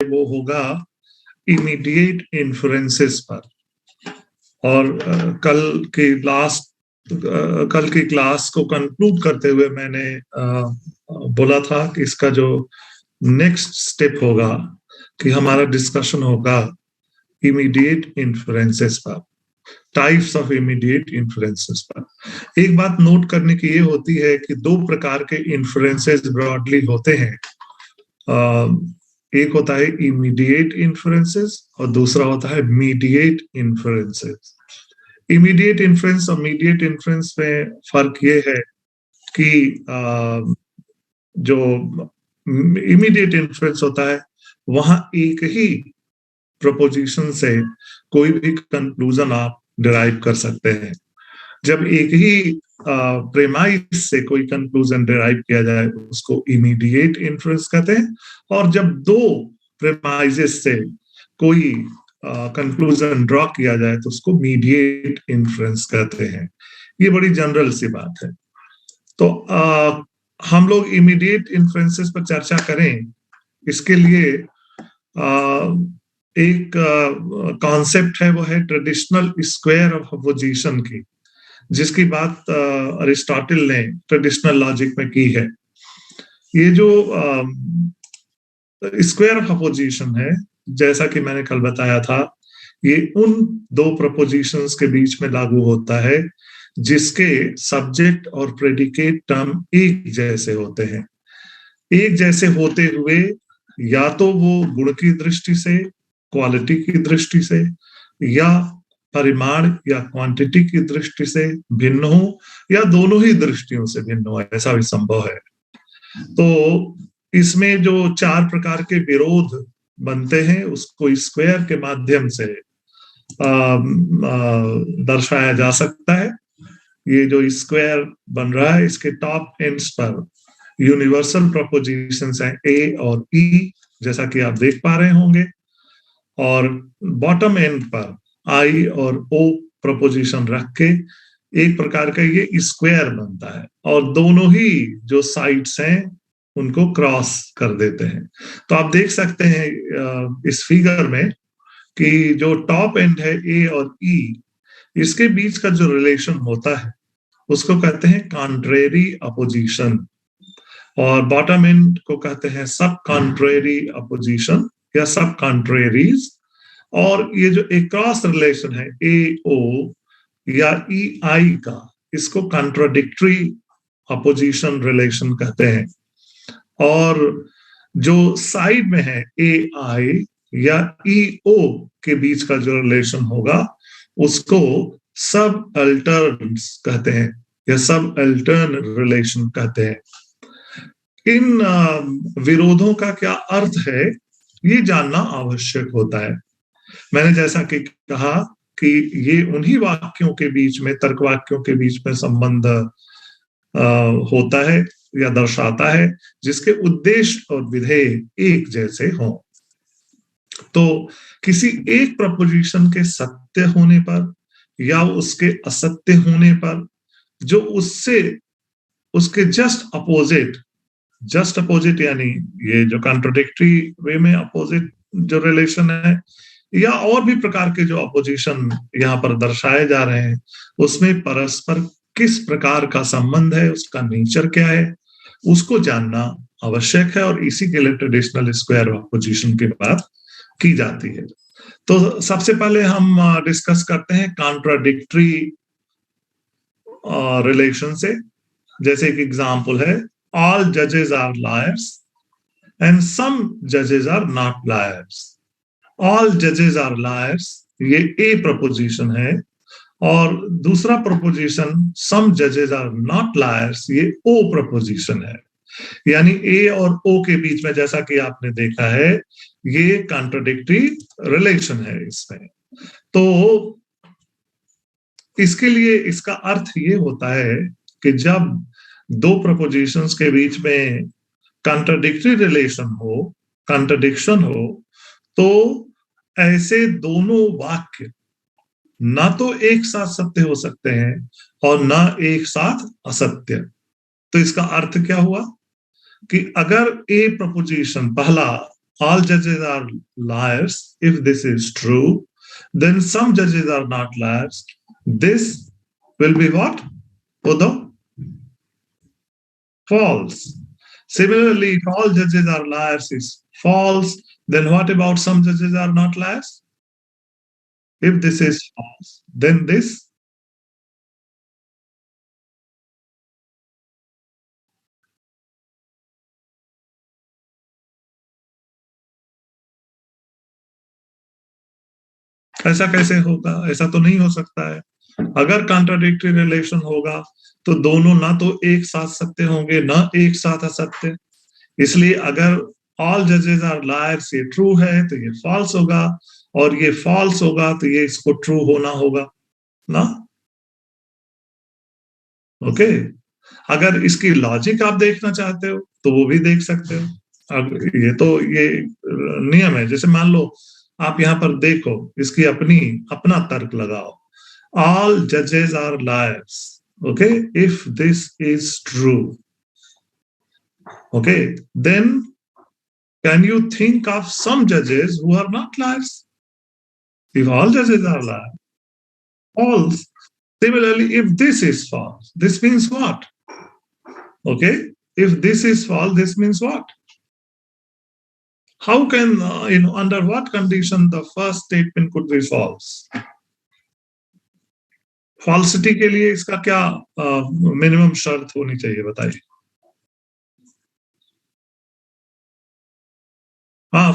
वो होगा immediate influences पर। और कल की क्लास को कंक्लूड करते हुए मैंने बोला था कि इसका जो नेक्स्ट स्टेप होगा कि हमारा डिस्कशन होगा इमीडिएट इन्फ्लुएंसेस पर, टाइप्स ऑफ इमीडिएट इन्फ्लुएंसेस पर। एक बात नोट करने की ये होती है कि दो प्रकार के इन्फ्लुएंसेस ब्रॉडली होते हैं। एक होता है इमीडिएट इन्फ्लुएंसेस और दूसरा होता है मीडिएट इन्फ्लुएंसेस। इमीडिएट इन्फ्लुएंस और मीडिएट इन्फ्लुएंस में फर्क ये है कि जो इमीडिएट इन्फ्लुएंस होता है वहां एक ही प्रोपोजिशन से कोई भी कंक्लूजन आप डिराइव कर सकते हैं। जब एक ही प्रेमाइस से कोई कंक्लूजन डिराइव किया जाए उसको इमीडिएट इन्फ्लुएंस कहते हैं, और जब दो प्रेमाइसेस से कोई कंक्लूजन ड्रॉ किया जाए तो उसको मीडिएट इन्फ्लुएंस कहते हैं। ये बड़ी जनरल सी बात है। तो हम लोग इमीडिएट इन्फ्लुएंसेस पर चर्चा करें, इसके लिए एक कॉन्सेप्ट है, वो है ट्रेडिशनल स्क्वायर ऑफ अपोजिशन की, जिसकी बात अरिस्टोटल ने ट्रेडिशनल लॉजिक में की है। ये जो स्क्वायर ऑफ अपोजिशन है, जैसा कि मैंने कल बताया था, ये उन दो प्रपोजिशंस के बीच में लागू होता है जिसके सब्जेक्ट और प्रेडिकेट टर्म एक जैसे होते हैं। एक जैसे होते हुए या तो वो गुण की दृष्टि से, क्वालिटी की दृष्टि से, या परिमाण या क्वांटिटी की दृष्टि से भिन्न हो, या दोनों ही दृष्टियों से भिन्न हो, ऐसा भी संभव है। तो इसमें जो चार प्रकार के विरोध बनते हैं उसको स्क्वायर के माध्यम से दर्शाया जा सकता है। ये जो स्क्वायर बन रहा है इसके टॉप एंड्स पर यूनिवर्सल प्रोपोजिशंस हैं ए और ई, जैसा कि आप देख पा रहे होंगे, और बॉटम एंड पर आई और ओ प्रोपोजिशन रख के एक प्रकार का ये स्क्वायर बनता है, और दोनों ही जो साइड्स हैं उनको क्रॉस कर देते हैं। तो आप देख सकते हैं इस फिगर में कि जो टॉप एंड है ए और ई, इसके बीच का जो रिलेशन होता है उसको कहते हैं कॉन्ट्रेरी अपोजिशन, और बॉटम एंड को कहते हैं सब कॉन्ट्रेरी अपोजिशन या सब कॉन्ट्रेरीज। और ये जो एक क्रॉस रिलेशन है ए ओ या ई आई का, इसको कॉन्ट्राडिक्टरी अपोजिशन रिलेशन कहते हैं। और जो साइड में है ए आई या ई ओ के बीच का जो रिलेशन होगा उसको सब अल्टर्न्स कहते हैं या सब अल्टर्न रिलेशन कहते हैं। इन विरोधों का क्या अर्थ है ये जानना आवश्यक होता है। मैंने जैसा कि कहा कि ये उन्हीं वाक्यों के बीच में, तर्क वाक्यों के बीच में संबंध होता है या दर्शाता है जिसके उद्देश्य और विधेय एक जैसे हों। तो किसी एक प्रपोजिशन के सत्य होने पर या उसके असत्य होने पर जो उससे उसके जस्ट अपोजिट यानी ये जो कॉन्ट्रोडिक्टरी वे में अपोजिट जो रिलेशन है, या और भी प्रकार के जो अपोजिशन यहाँ पर दर्शाए जा रहे हैं, उसमें परस्पर किस प्रकार का संबंध है, उसका नेचर क्या है, उसको जानना आवश्यक है। और इसी के लिए ट्रेडिशनल स्क्वायर ऑफ अपोजिशन की बात की जाती है। तो सबसे पहले हम डिस्कस करते हैं कॉन्ट्राडिक्टरी रिलेशन से। जैसे एक एग्जांपल है, ऑल जजेस आर लायर्स एंड सम जजेस आर नॉट लायर्स। ऑल जजेस आर लायर्स ये ए प्रपोजिशन है, और दूसरा प्रपोजिशन सम जजेस आर नॉट लायर्स ये ओ प्रपोजिशन है। यानी ए और ओ के बीच में, जैसा कि आपने देखा है, ये कॉन्ट्राडिक्टरी रिलेशन है इसमें। तो इसके लिए इसका अर्थ ये होता है कि जब दो प्रपोजिशंस के बीच में कॉन्ट्राडिक्टरी रिलेशन हो, कॉन्ट्रडिक्शन हो, तो ऐसे दोनों वाक्य ना तो एक साथ सत्य हो सकते हैं और ना एक साथ असत्य। तो इसका अर्थ क्या हुआ कि अगर ए प्रपोजिशन पहला all judges are liars, if this is true, then some judges are not liars. This will be what? Udo? False. Similarly, if all judges are liars is false, then what about some judges are not liars? If this is false, then this ऐसा कैसे होगा? ऐसा तो नहीं हो सकता है। अगर कॉन्ट्राडिक्टरी रिलेशन होगा तो दोनों ना तो एक साथ सत्य होंगे ना एक साथ असत्य। इसलिए अगर ऑल जजेस आर लायर्स ये ट्रू है तो ये फॉल्स होगा, और ये फॉल्स होगा तो ये इसको ट्रू होना होगा ना। ओके, अगर इसकी लॉजिक आप देखना चाहते हो तो वो भी देख सकते हो। अब ये तो ये नियम है। जैसे मान लो आप यहाँ पर देखो, इसकी अपना तर्क लगाओ। ऑल जजेस are liars, okay, if this is true, okay, then can you think of some judges who are not liars? If all judges are liars, false. Similarly, if this is false, this means what? Okay, if this is false, this means what? How can, under what condition the first statement could be false? Falsity के लिए इसका क्या minimum शर्त होनी चाहिए, बताइए।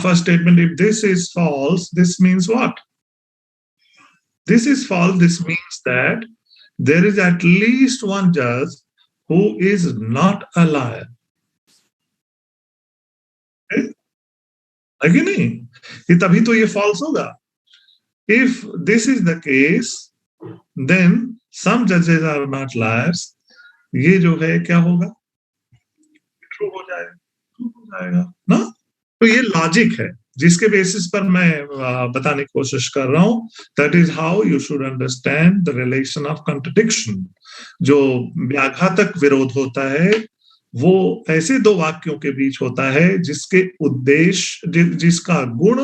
First statement, if this is false, this means what? This is false, this means that there is at least one judge who is not a liar. है कि नहीं? ये तभी तो ये false होगा. If this is the case, then some judges are not liars. ये जो है क्या होगा? ट्रू हो जाएगा ना? तो ये लॉजिक है जिसके बेसिस पर मैं बताने की कोशिश कर रहा हूं। That is how you should understand the relation of contradiction. जो व्याघातक विरोध होता है वो ऐसे दो वाक्यों के बीच होता है जिसके उद्देश्य, जिसका गुण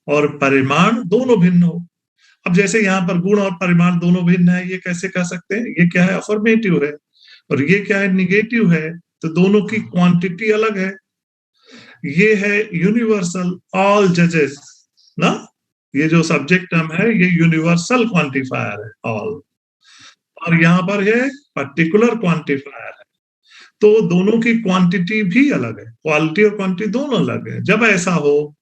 और परिमाण दोनों भिन्न हो। अब जैसे यहाँ पर गुण और परिमाण दोनों भिन्न है, ये कैसे कह सकते हैं? ये क्या है? अफर्मेटिव है, और ये क्या है? निगेटिव है। तो दोनों की क्वांटिटी अलग है। ये है यूनिवर्सल ऑल जजेस ना, ये जो सब्जेक्ट टर्म है ये यूनिवर्सल क्वांटिफायर है ऑल, और यहाँ पर है पर्टिकुलर क्वांटिफायर है। तो दोनों की क्वांटिटी भी अलग है, क्वालिटी और क्वांटिटी दोनों अलग है। जब ऐसा हो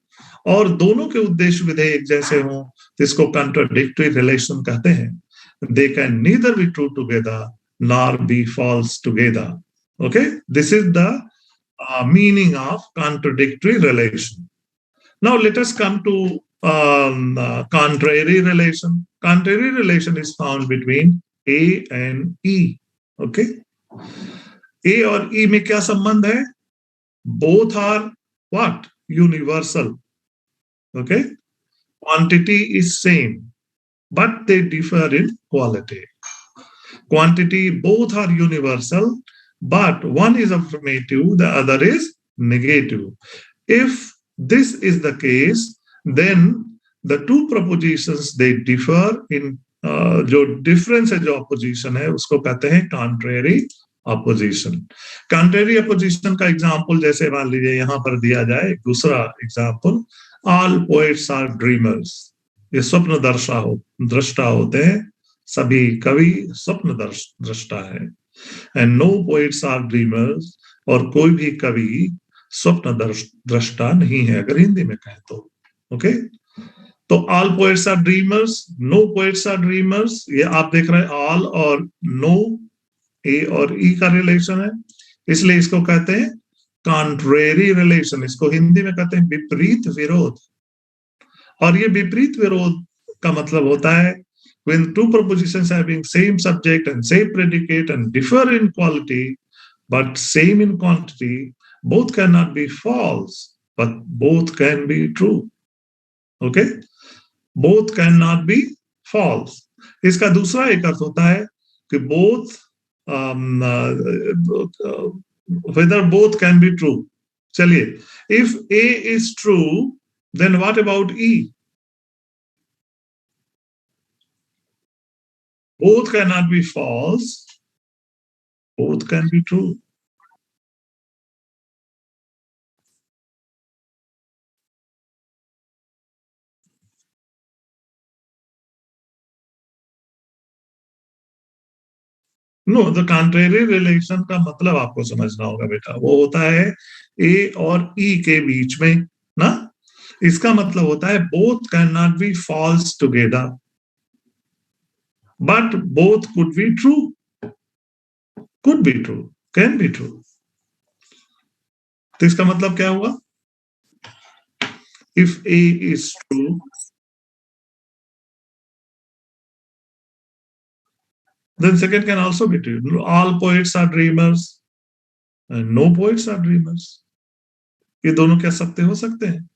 और दोनों के उद्देश्य विधेय एक जैसे हो तो इसको कॉन्ट्राडिक्टरी रिलेशन कहते हैं। They can neither be true together nor be false together. Okay, this is the meaning of contradictory relation. Now let us come to contrary relation. Contrary relation is found between A and E. Okay, A और E में क्या संबंध है? Both are what? Universal. Okay, quantity is same, but they differ in quality. Quantity, both are universal, but one is affirmative, the other is negative. If this is the case, then the two propositions they differ in जो difference है, जो opposition है, उसको कहते हैं contrary opposition. Contrary opposition का example जैसे मान लीजिए यहाँ पर दिया जाए, दूसरा example, all poets are dreamers. ये स्वप्न दृष्टा होते हैं, सभी कवि स्वप्न दृष्टा है। And no poets are dreamers, और कोई भी कवि स्वप्न दृष्टा नहीं है, अगर हिंदी में कहें तो। ओके, तो all poets are dreamers, no poets are dreamers, ये आप देख रहे हैं all और no, A और E का रिलेशन है, इसलिए इसको कहते हैं कॉन्ट्रेरी रिलेशन। इसको हिंदी में कहते हैं विपरीत विरोध। और ये विपरीत विरोध का मतलब होता है when two propositions having same subject and same predicate and differ in quality but same in quantity, both cannot be false but both can be true. Okay, both cannot be false. इसका दूसरा एक अर्थ होता है कि both whether both can be true, चलिए, if A is true then what about E? Both cannot be false, both can be true. No, the contrary relation का मतलब आपको समझना होगा बेटा, वो होता है ए और ई के बीच में ना। इसका मतलब होता है both can not be false together but both could be true, could be true, can be true. तो इसका मतलब क्या हुआ? If A is true, then second can also be true. All poets are dreamers and no poets are dreamers. ये दोनों क्या सत्य हो सकते हैं?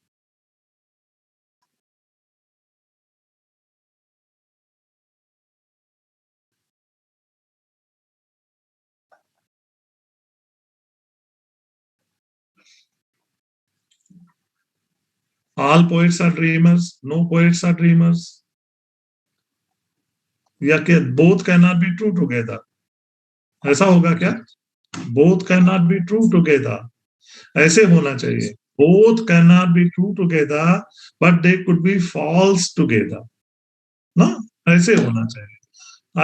All poets are dreamers, no poets are dreamers. या क्या both cannot be true together? ऐसा होगा क्या? Both cannot be true together. ऐसे होना चाहिए, both cannot be true together but they could be false together ना, ऐसे होना चाहिए।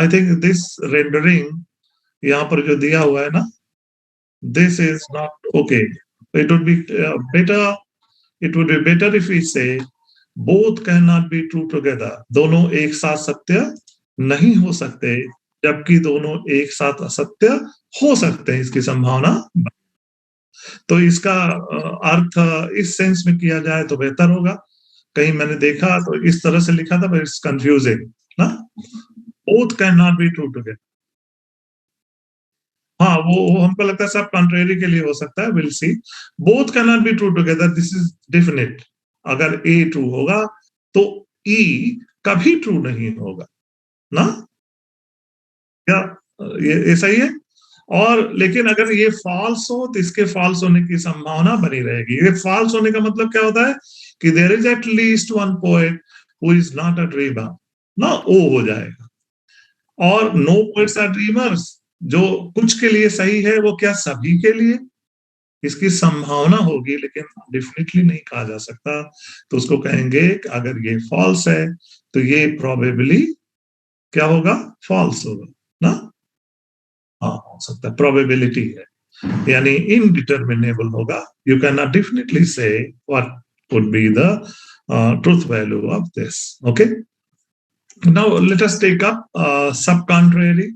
I think this rendering यहाँ पर जो दिया हुआ है ना, this is not okay. It would be better, it would be better if we say both cannot be true together. दोनों एक साथ सत्य नहीं हो सकते, जबकि दोनों एक साथ असत्य हो सकते हैं, इसकी संभावना। तो इसका अर्थ इस सेंस में किया जाए तो बेहतर होगा। कहीं मैंने देखा तो इस तरह से लिखा था, बट इट्स कंफ्यूजिंग ना। Both can not be true together. हाँ, वो हमको लगता है सब कंट्रेरी के लिए हो सकता है, will see. Both can not be true together, this is definite. अगर ए ट्रू होगा तो ई कभी ट्रू नहीं होगा ना, क्या ये सही है? और लेकिन अगर ये फॉल्स हो तो इसके फॉल्स होने की संभावना बनी रहेगी। ये फॉल्स होने का मतलब क्या होता है कि there is at least one poet who is not a dreamer ना, ओ हो जाएगा। और नो पोएट्स आर ड्रीमर्स, जो कुछ के लिए सही है वो क्या सभी के लिए? इसकी संभावना होगी, लेकिन डेफिनेटली नहीं कहा जा सकता। तो उसको कहेंगे कि अगर ये फॉल्स है तो ये प्रोबेबली क्या होगा? फॉल्स होगा ना। हाँ, हो सकता है, प्रोबेबिलिटी है, यानी इनडिटर्मिनेबल होगा। यू कैन नॉट डेफिनेटली से what would be the truth value of this. Okay. Now let us take up subcontrary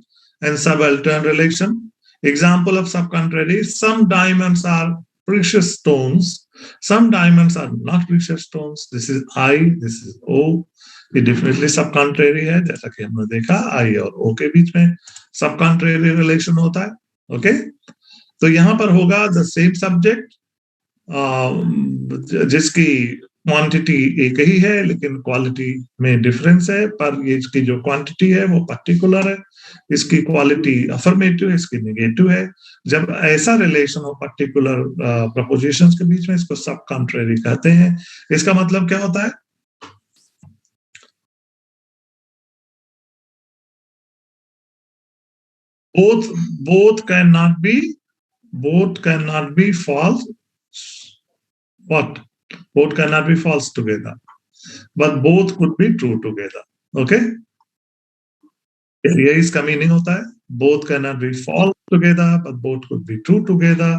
and subaltern relation. Example of subcontrary: some diamonds are precious stones, some diamonds are not precious stones. This is I, this is O. ये definitely सब contrary है, जैसा कि हमने देखा आई और ओ के बीच में सब कॉन्ट्रेरी रिलेशन होता है। ओके, तो यहां पर होगा द सेम सब्जेक्ट जिसकी क्वांटिटी एक ही है लेकिन क्वालिटी में डिफरेंस है, पर ये इसकी जो क्वांटिटी है वो पर्टिकुलर है, इसकी क्वालिटी अफर्मेटिव है, इसकी नेगेटिव है। जब ऐसा रिलेशन हो पर्टिकुलर प्रपोजिशंस के बीच में, इसको सब कॉन्ट्रेरी कहते हैं। इसका मतलब क्या होता है? both both cannot be both cannot be false. What? Both cannot be false together, but both could be true together. Okay, ये इसका मीनिंग होता है, both cannot be false together but both could be true together.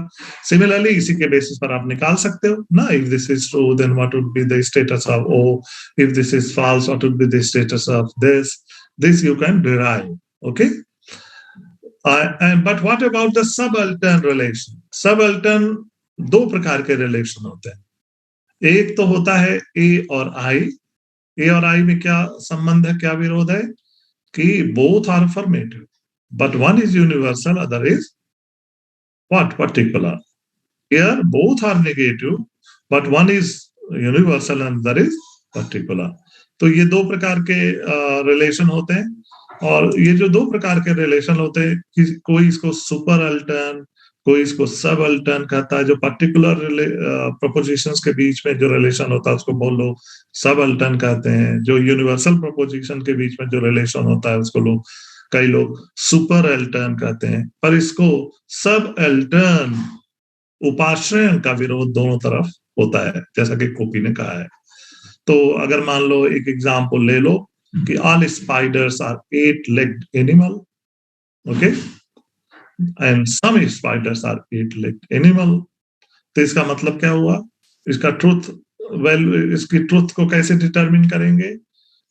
Similarly, इसी के basis पर आप निकाल सकते हो ना, if this is true then what would be the status of O, if this is false what would be the status of this you can derive. Okay. But what about the subaltern relation? Subaltern दो प्रकार के relation होते हैं। एक तो होता है ए और आई। ए और आई में क्या संबंध है, क्या विरोध है कि both are affirmative, but one is universal, other is what? Particular. Here both are negative, but one is universal and other is particular. तो ये दो प्रकार के रिलेशन होते हैं, और ये जो दो प्रकार के रिलेशन होते हैं, कोई इसको सुपर अल्टर्न, कोई इसको सब अल्टर्न कहता है, जो पर्टिकुलर प्रोपोजिशंस के बीच में जो रिलेशन होता है उसको बोल लो सब अल्टर्न कहते हैं। जो यूनिवर्सल प्रोपोजिशन के बीच में जो रिलेशन होता है उसको लोग, कई लोग सुपर अल्टर्न कहते हैं। पर इसको सब अल्टर्न उपाश्रयन का विरोध दोनों तरफ होता है, जैसा कि कोपी ने कहा है। तो अगर मान लो एक एग्जाम्पल ले लो कि all spiders are 8-legged animal, okay, and some spiders are 8-legged animal. तो इसका मतलब क्या हुआ? इसका ट्रुथ वैल्यू, इसकी ट्रुथ को कैसे डिटरमिन करेंगे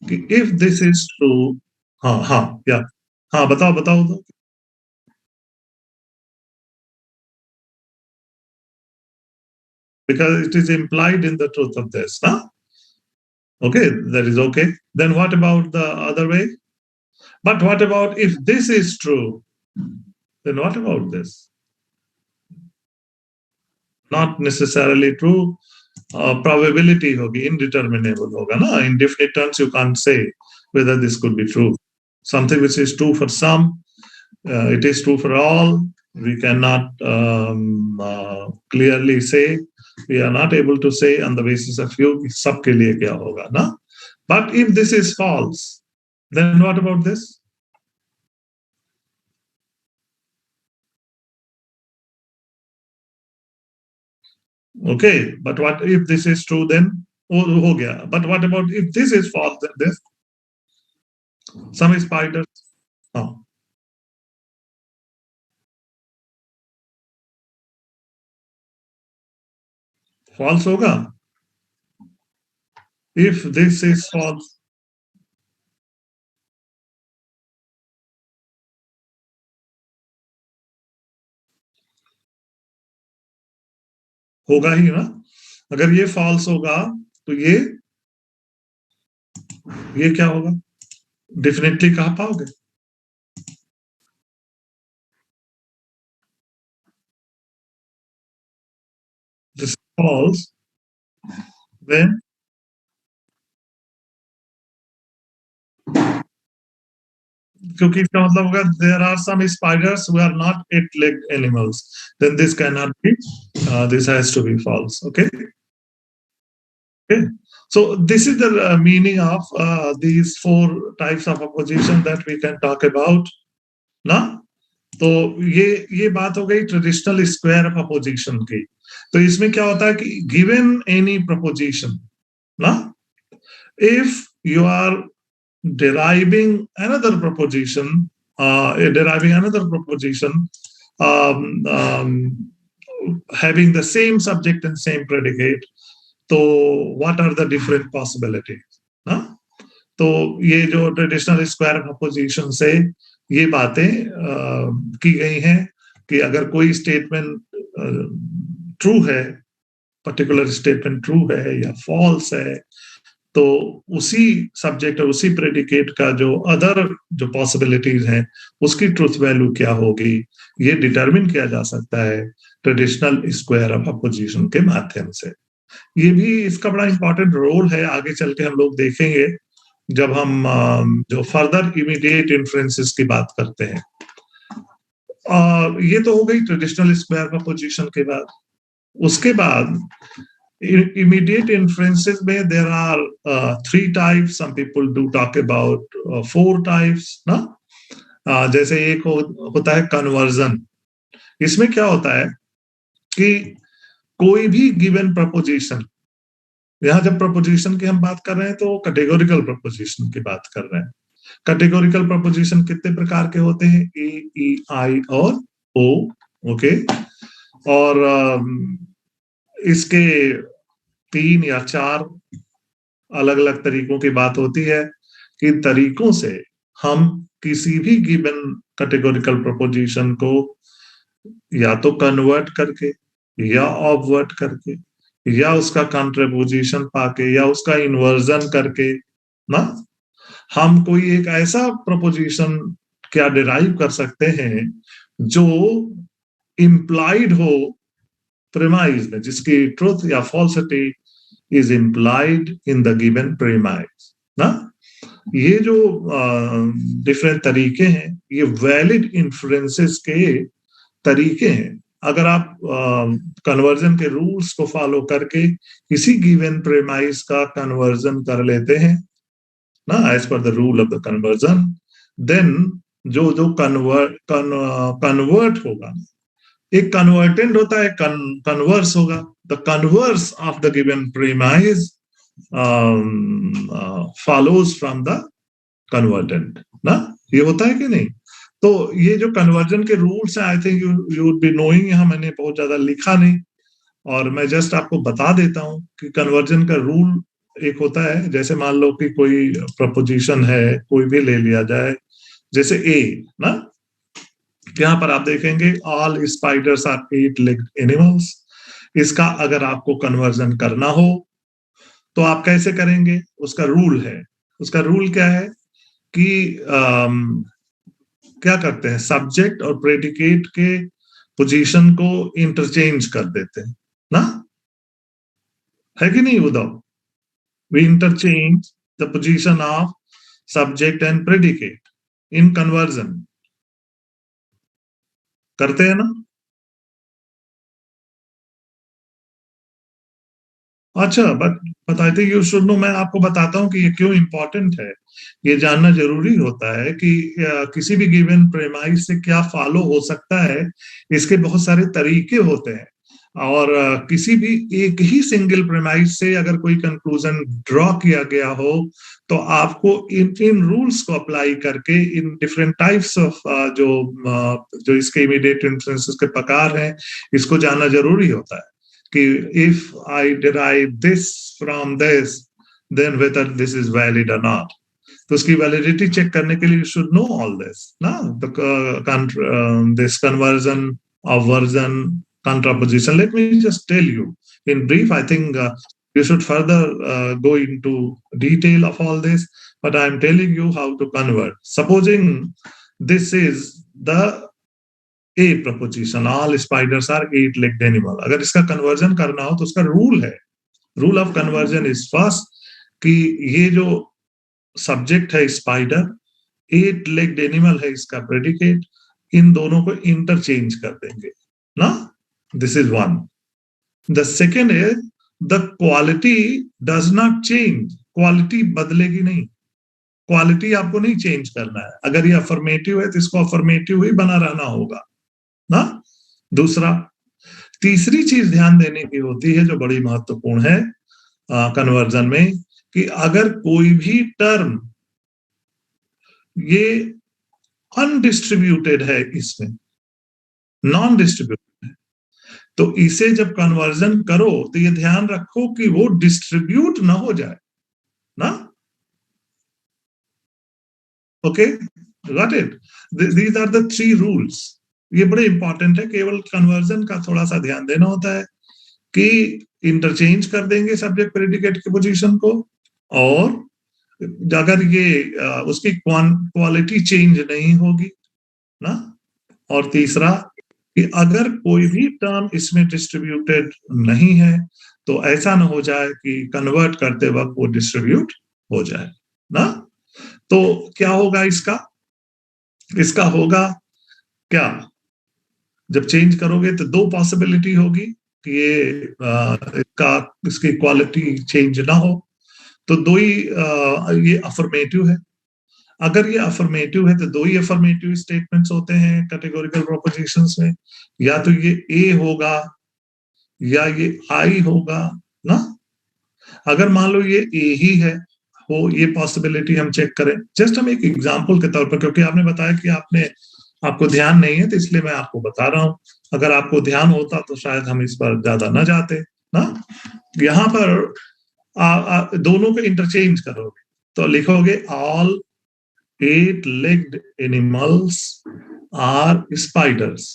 कि इफ दिस इज ट्रू। हाँ हाँ, या हाँ, बताओ बताओ तो। Because it is implied in the truth of this, huh? Okay, that is okay. Then what about the other way? But what about if this is true? Then what about this? Not necessarily true. Probability hogi, indeterminable hoga na. In definite terms, you can't say whether this could be true. Something which is true for some, it is true for all. We cannot clearly say. We are not able to say on the basis of you, सबके लिए क्या होगा ना? But if this is false, then what about this? Okay, but what if this is true then? हो गया. But what about if this is false? Then this some spiders. हाँ, false होगा. If this is false, होगा ही ना. अगर ये false होगा तो ये क्या होगा? Definitely कहा पाओगे? This is false. Then क्योंकि इसका मतलब होगा there are some spiders who are not 8-legged animals. Then this cannot be. This has to be false. Okay. Okay. So this is the meaning of these four types of opposition that we can talk about. ना? तो ये बात हो गई traditional square of opposition की। तो इसमें क्या होता है कि गिवन एनी प्रपोजिशन ना, if you are deriving another proposition, deriving another proposition, um, um, having the same subject and same predicate, तो what are the different possibilities ना? तो ये जो ट्रेडिशनल स्क्वायर अपोजिशन से ये बातें की गई हैं कि अगर कोई स्टेटमेंट ट्रू है, पर्टिकुलर स्टेटमेंट ट्रू है या फॉल्स है, तो उसी सब्जेक्ट और उसी प्रेडिकेट का जो अदर जो पॉसिबिलिटीज हैं उसकी ट्रुथ वैल्यू क्या होगी, ये डिटरमिन किया जा सकता है ट्रेडिशनल स्क्वायर ऑफ अपोजिशन के माध्यम से। ये भी इसका बड़ा इंपॉर्टेंट रोल है, आगे चल के हम लोग देखेंगे जब हम जो फर्दर इमीडिएट इन्फ्लुएंसेस की बात करते हैं। ये तो हो गई ट्रेडिशनल स्क्वायर ऑफ अपोजिशन के बाद। उसके बाद immediate inferences में there are 3 types. Some people do talk about 4 types ना. जैसे एक होता है कन्वर्जन। इसमें क्या होता है कि कोई भी गिवन प्रपोजिशन, यहाँ जब प्रपोजिशन की हम बात कर रहे हैं तो कैटेगोरिकल प्रपोजिशन की बात कर रहे हैं। कैटेगोरिकल प्रपोजिशन कितने प्रकार के होते हैं? ए, ई, आई और ओ। ओके, और इसके 3 या 4 अलग अलग तरीकों की बात होती है कि तरीकों से हम किसी भी गिवन कैटेगोरिकल प्रपोजिशन को या तो कन्वर्ट करके या ऑबवर्ट करके या उसका कंट्रीपोजिशन पाके या उसका इन्वर्जन करके ना, हम कोई एक ऐसा प्रपोजिशन क्या डिराइव कर सकते हैं जो इम्प्लाइड हो प्रीमाइज में, जिसकी ट्रुथ या falsity is implied in the given premise ना। ये जो डिफरेंट तरीके हैं ये वैलिड इन्फ्लुएंसेस के तरीके हैं। अगर आप कन्वर्जन के रूल्स को फॉलो करके किसी गिवन प्रेमाइस का कन्वर्जन कर लेते हैं ना, as per the rule of the conversion, then जो जो कन्वर्ट होगा, एक कन्वर्टेंट होता है, कन्वर्स होगा, the converse of the given premise follows from the convertend ना, ये होता है कि नहीं? तो ये जो कन्वर्जन के रूल्स हैं, आई think you would be knowing, यहाँ मैंने बहुत ज्यादा लिखा नहीं, और मैं जस्ट आपको बता देता हूं कि कन्वर्जन का रूल एक होता है, जैसे मान लो कि कोई प्रपोजिशन है, कोई भी ले लिया जाए, जैसे ए ना, यहाँ पर आप देखेंगे all spiders are 8-legged animals. इसका अगर आपको कन्वर्जन करना हो तो आप कैसे करेंगे? उसका रूल है, उसका रूल क्या है कि क्या करते हैं, सब्जेक्ट और प्रेडिकेट के पोजीशन को इंटरचेंज कर देते हैं ना, है कि नहीं Uddhav? We interchange the position of subject and predicate in conversion, करते हैं ना? अच्छा, but I think you should know, मैं आपको बताता हूँ कि ये क्यों इंपॉर्टेंट है। ये जानना जरूरी होता है कि किसी भी गिवन प्रेमाइस से क्या फॉलो हो सकता है, इसके बहुत सारे तरीके होते हैं, और किसी भी एक ही सिंगल प्रेमाइस से अगर कोई कंक्लूजन ड्रॉ किया गया हो, तो आपको इन इन रूल्स को अप्लाई करके इन डिफरेंट टाइप्स ऑफ जो इसके इमीडिएट इन्फ्लुएंसेस के प्रकार हैं, इसको जानना जरूरी होता है कि if I derive this from this, then whether this is valid or not. तो उसकी वैलिडिटी चेक करने के लिए you should know all this ना, this conversion of version contraposition. Let me just tell you in brief. I think you should further go into detail of all this, but I am telling you how to convert. Supposing this is the A proposition, all spiders are 8-legged animal, अगर इसका conversion करना हो तो उसका rule है, rule of conversion is first कि ये जो सब्जेक्ट है स्पाइडर, 8-legged एनिमल है इसका प्रेडिकेट, इन दोनों को इंटरचेंज कर देंगे ना, this is one. The second is the quality does not change, quality बदलेगी नहीं, क्वालिटी आपको नहीं चेंज करना है, अगर ये अफर्मेटिव है तो इसको अफर्मेटिव ही बना रहना होगा ना। दूसरा, तीसरी चीज ध्यान देने की होती है जो बड़ी महत्वपूर्ण है कन्वर्जन में, कि अगर कोई भी टर्म ये अनडिस्ट्रीब्यूटेड है, इसमें नॉन डिस्ट्रीब्यूटेड है, तो इसे जब कन्वर्जन करो तो ये ध्यान रखो कि वो डिस्ट्रीब्यूट ना हो जाए ना। Okay, got it? These are the 3 rules. ये बड़े इंपॉर्टेंट है, केवल कन्वर्जन का थोड़ा सा ध्यान देना होता है कि इंटरचेंज कर देंगे सब्जेक्ट प्रेडिकेट की पोजीशन को, और अगर ये उसकी क्वालिटी चेंज नहीं होगी ना, और तीसरा कि अगर कोई भी टर्म इसमें डिस्ट्रीब्यूटेड नहीं है तो ऐसा ना हो जाए कि कन्वर्ट करते वक्त वो डिस्ट्रीब्यूट हो जाए ना। तो क्या होगा इसका? इसका होगा क्या, जब चेंज करोगे तो 2 पॉसिबिलिटी होगी कि इसकी क्वालिटी चेंज ना हो, तो 2 ही ये अफर्मेटिव है। अगर ये अफर्मेटिव है तो 2 ही अफर्मेटिव स्टेटमेंट्स होते हैं कैटेगोरिकल प्रोपोजिशंस में, या तो ये ए होगा या ये आई होगा ना। अगर मान लो ये ए ही है, हो ये पॉसिबिलिटी हम चेक करें, जस्ट हम एक एग्जांपल के तौर पर, क्योंकि आपने बताया कि आपको ध्यान नहीं है, तो इसलिए मैं आपको बता रहा हूं, अगर आपको ध्यान होता तो शायद हम इस पर ज्यादा न जाते ना। यहां पर दोनों को इंटरचेंज करोगे तो लिखोगे all 8-legged animals are spiders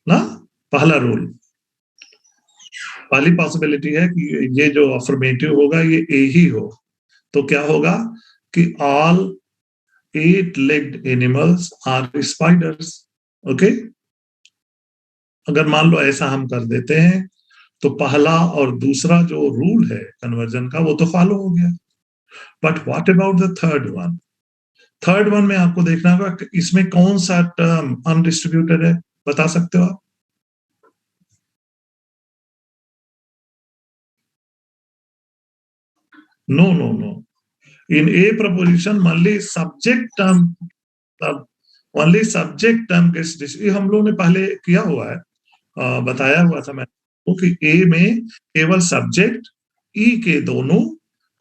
ना, पहला रूल। पहली पॉसिबिलिटी है कि ये जो अफर्मेटिव होगा ये ए ही हो, तो क्या होगा कि all 8-legged animals are spiders. Okay, अगर मान लो ऐसा हम कर देते हैं तो पहला और दूसरा जो रूल है कन्वर्जन का वो तो फॉलो हो गया। But what about the third one? Third one में आपको देखना होगा कि इसमें कौन सा टर्म अनडिस्ट्रीब्यूटेड है, बता सकते हो आप? No no no, in a proposition only subject term gets distributed. ये हम लोगों ने पहले किया हुआ है, बताया हुआ था मैंने कि ए में केवल सब्जेक्ट, ई के दोनों,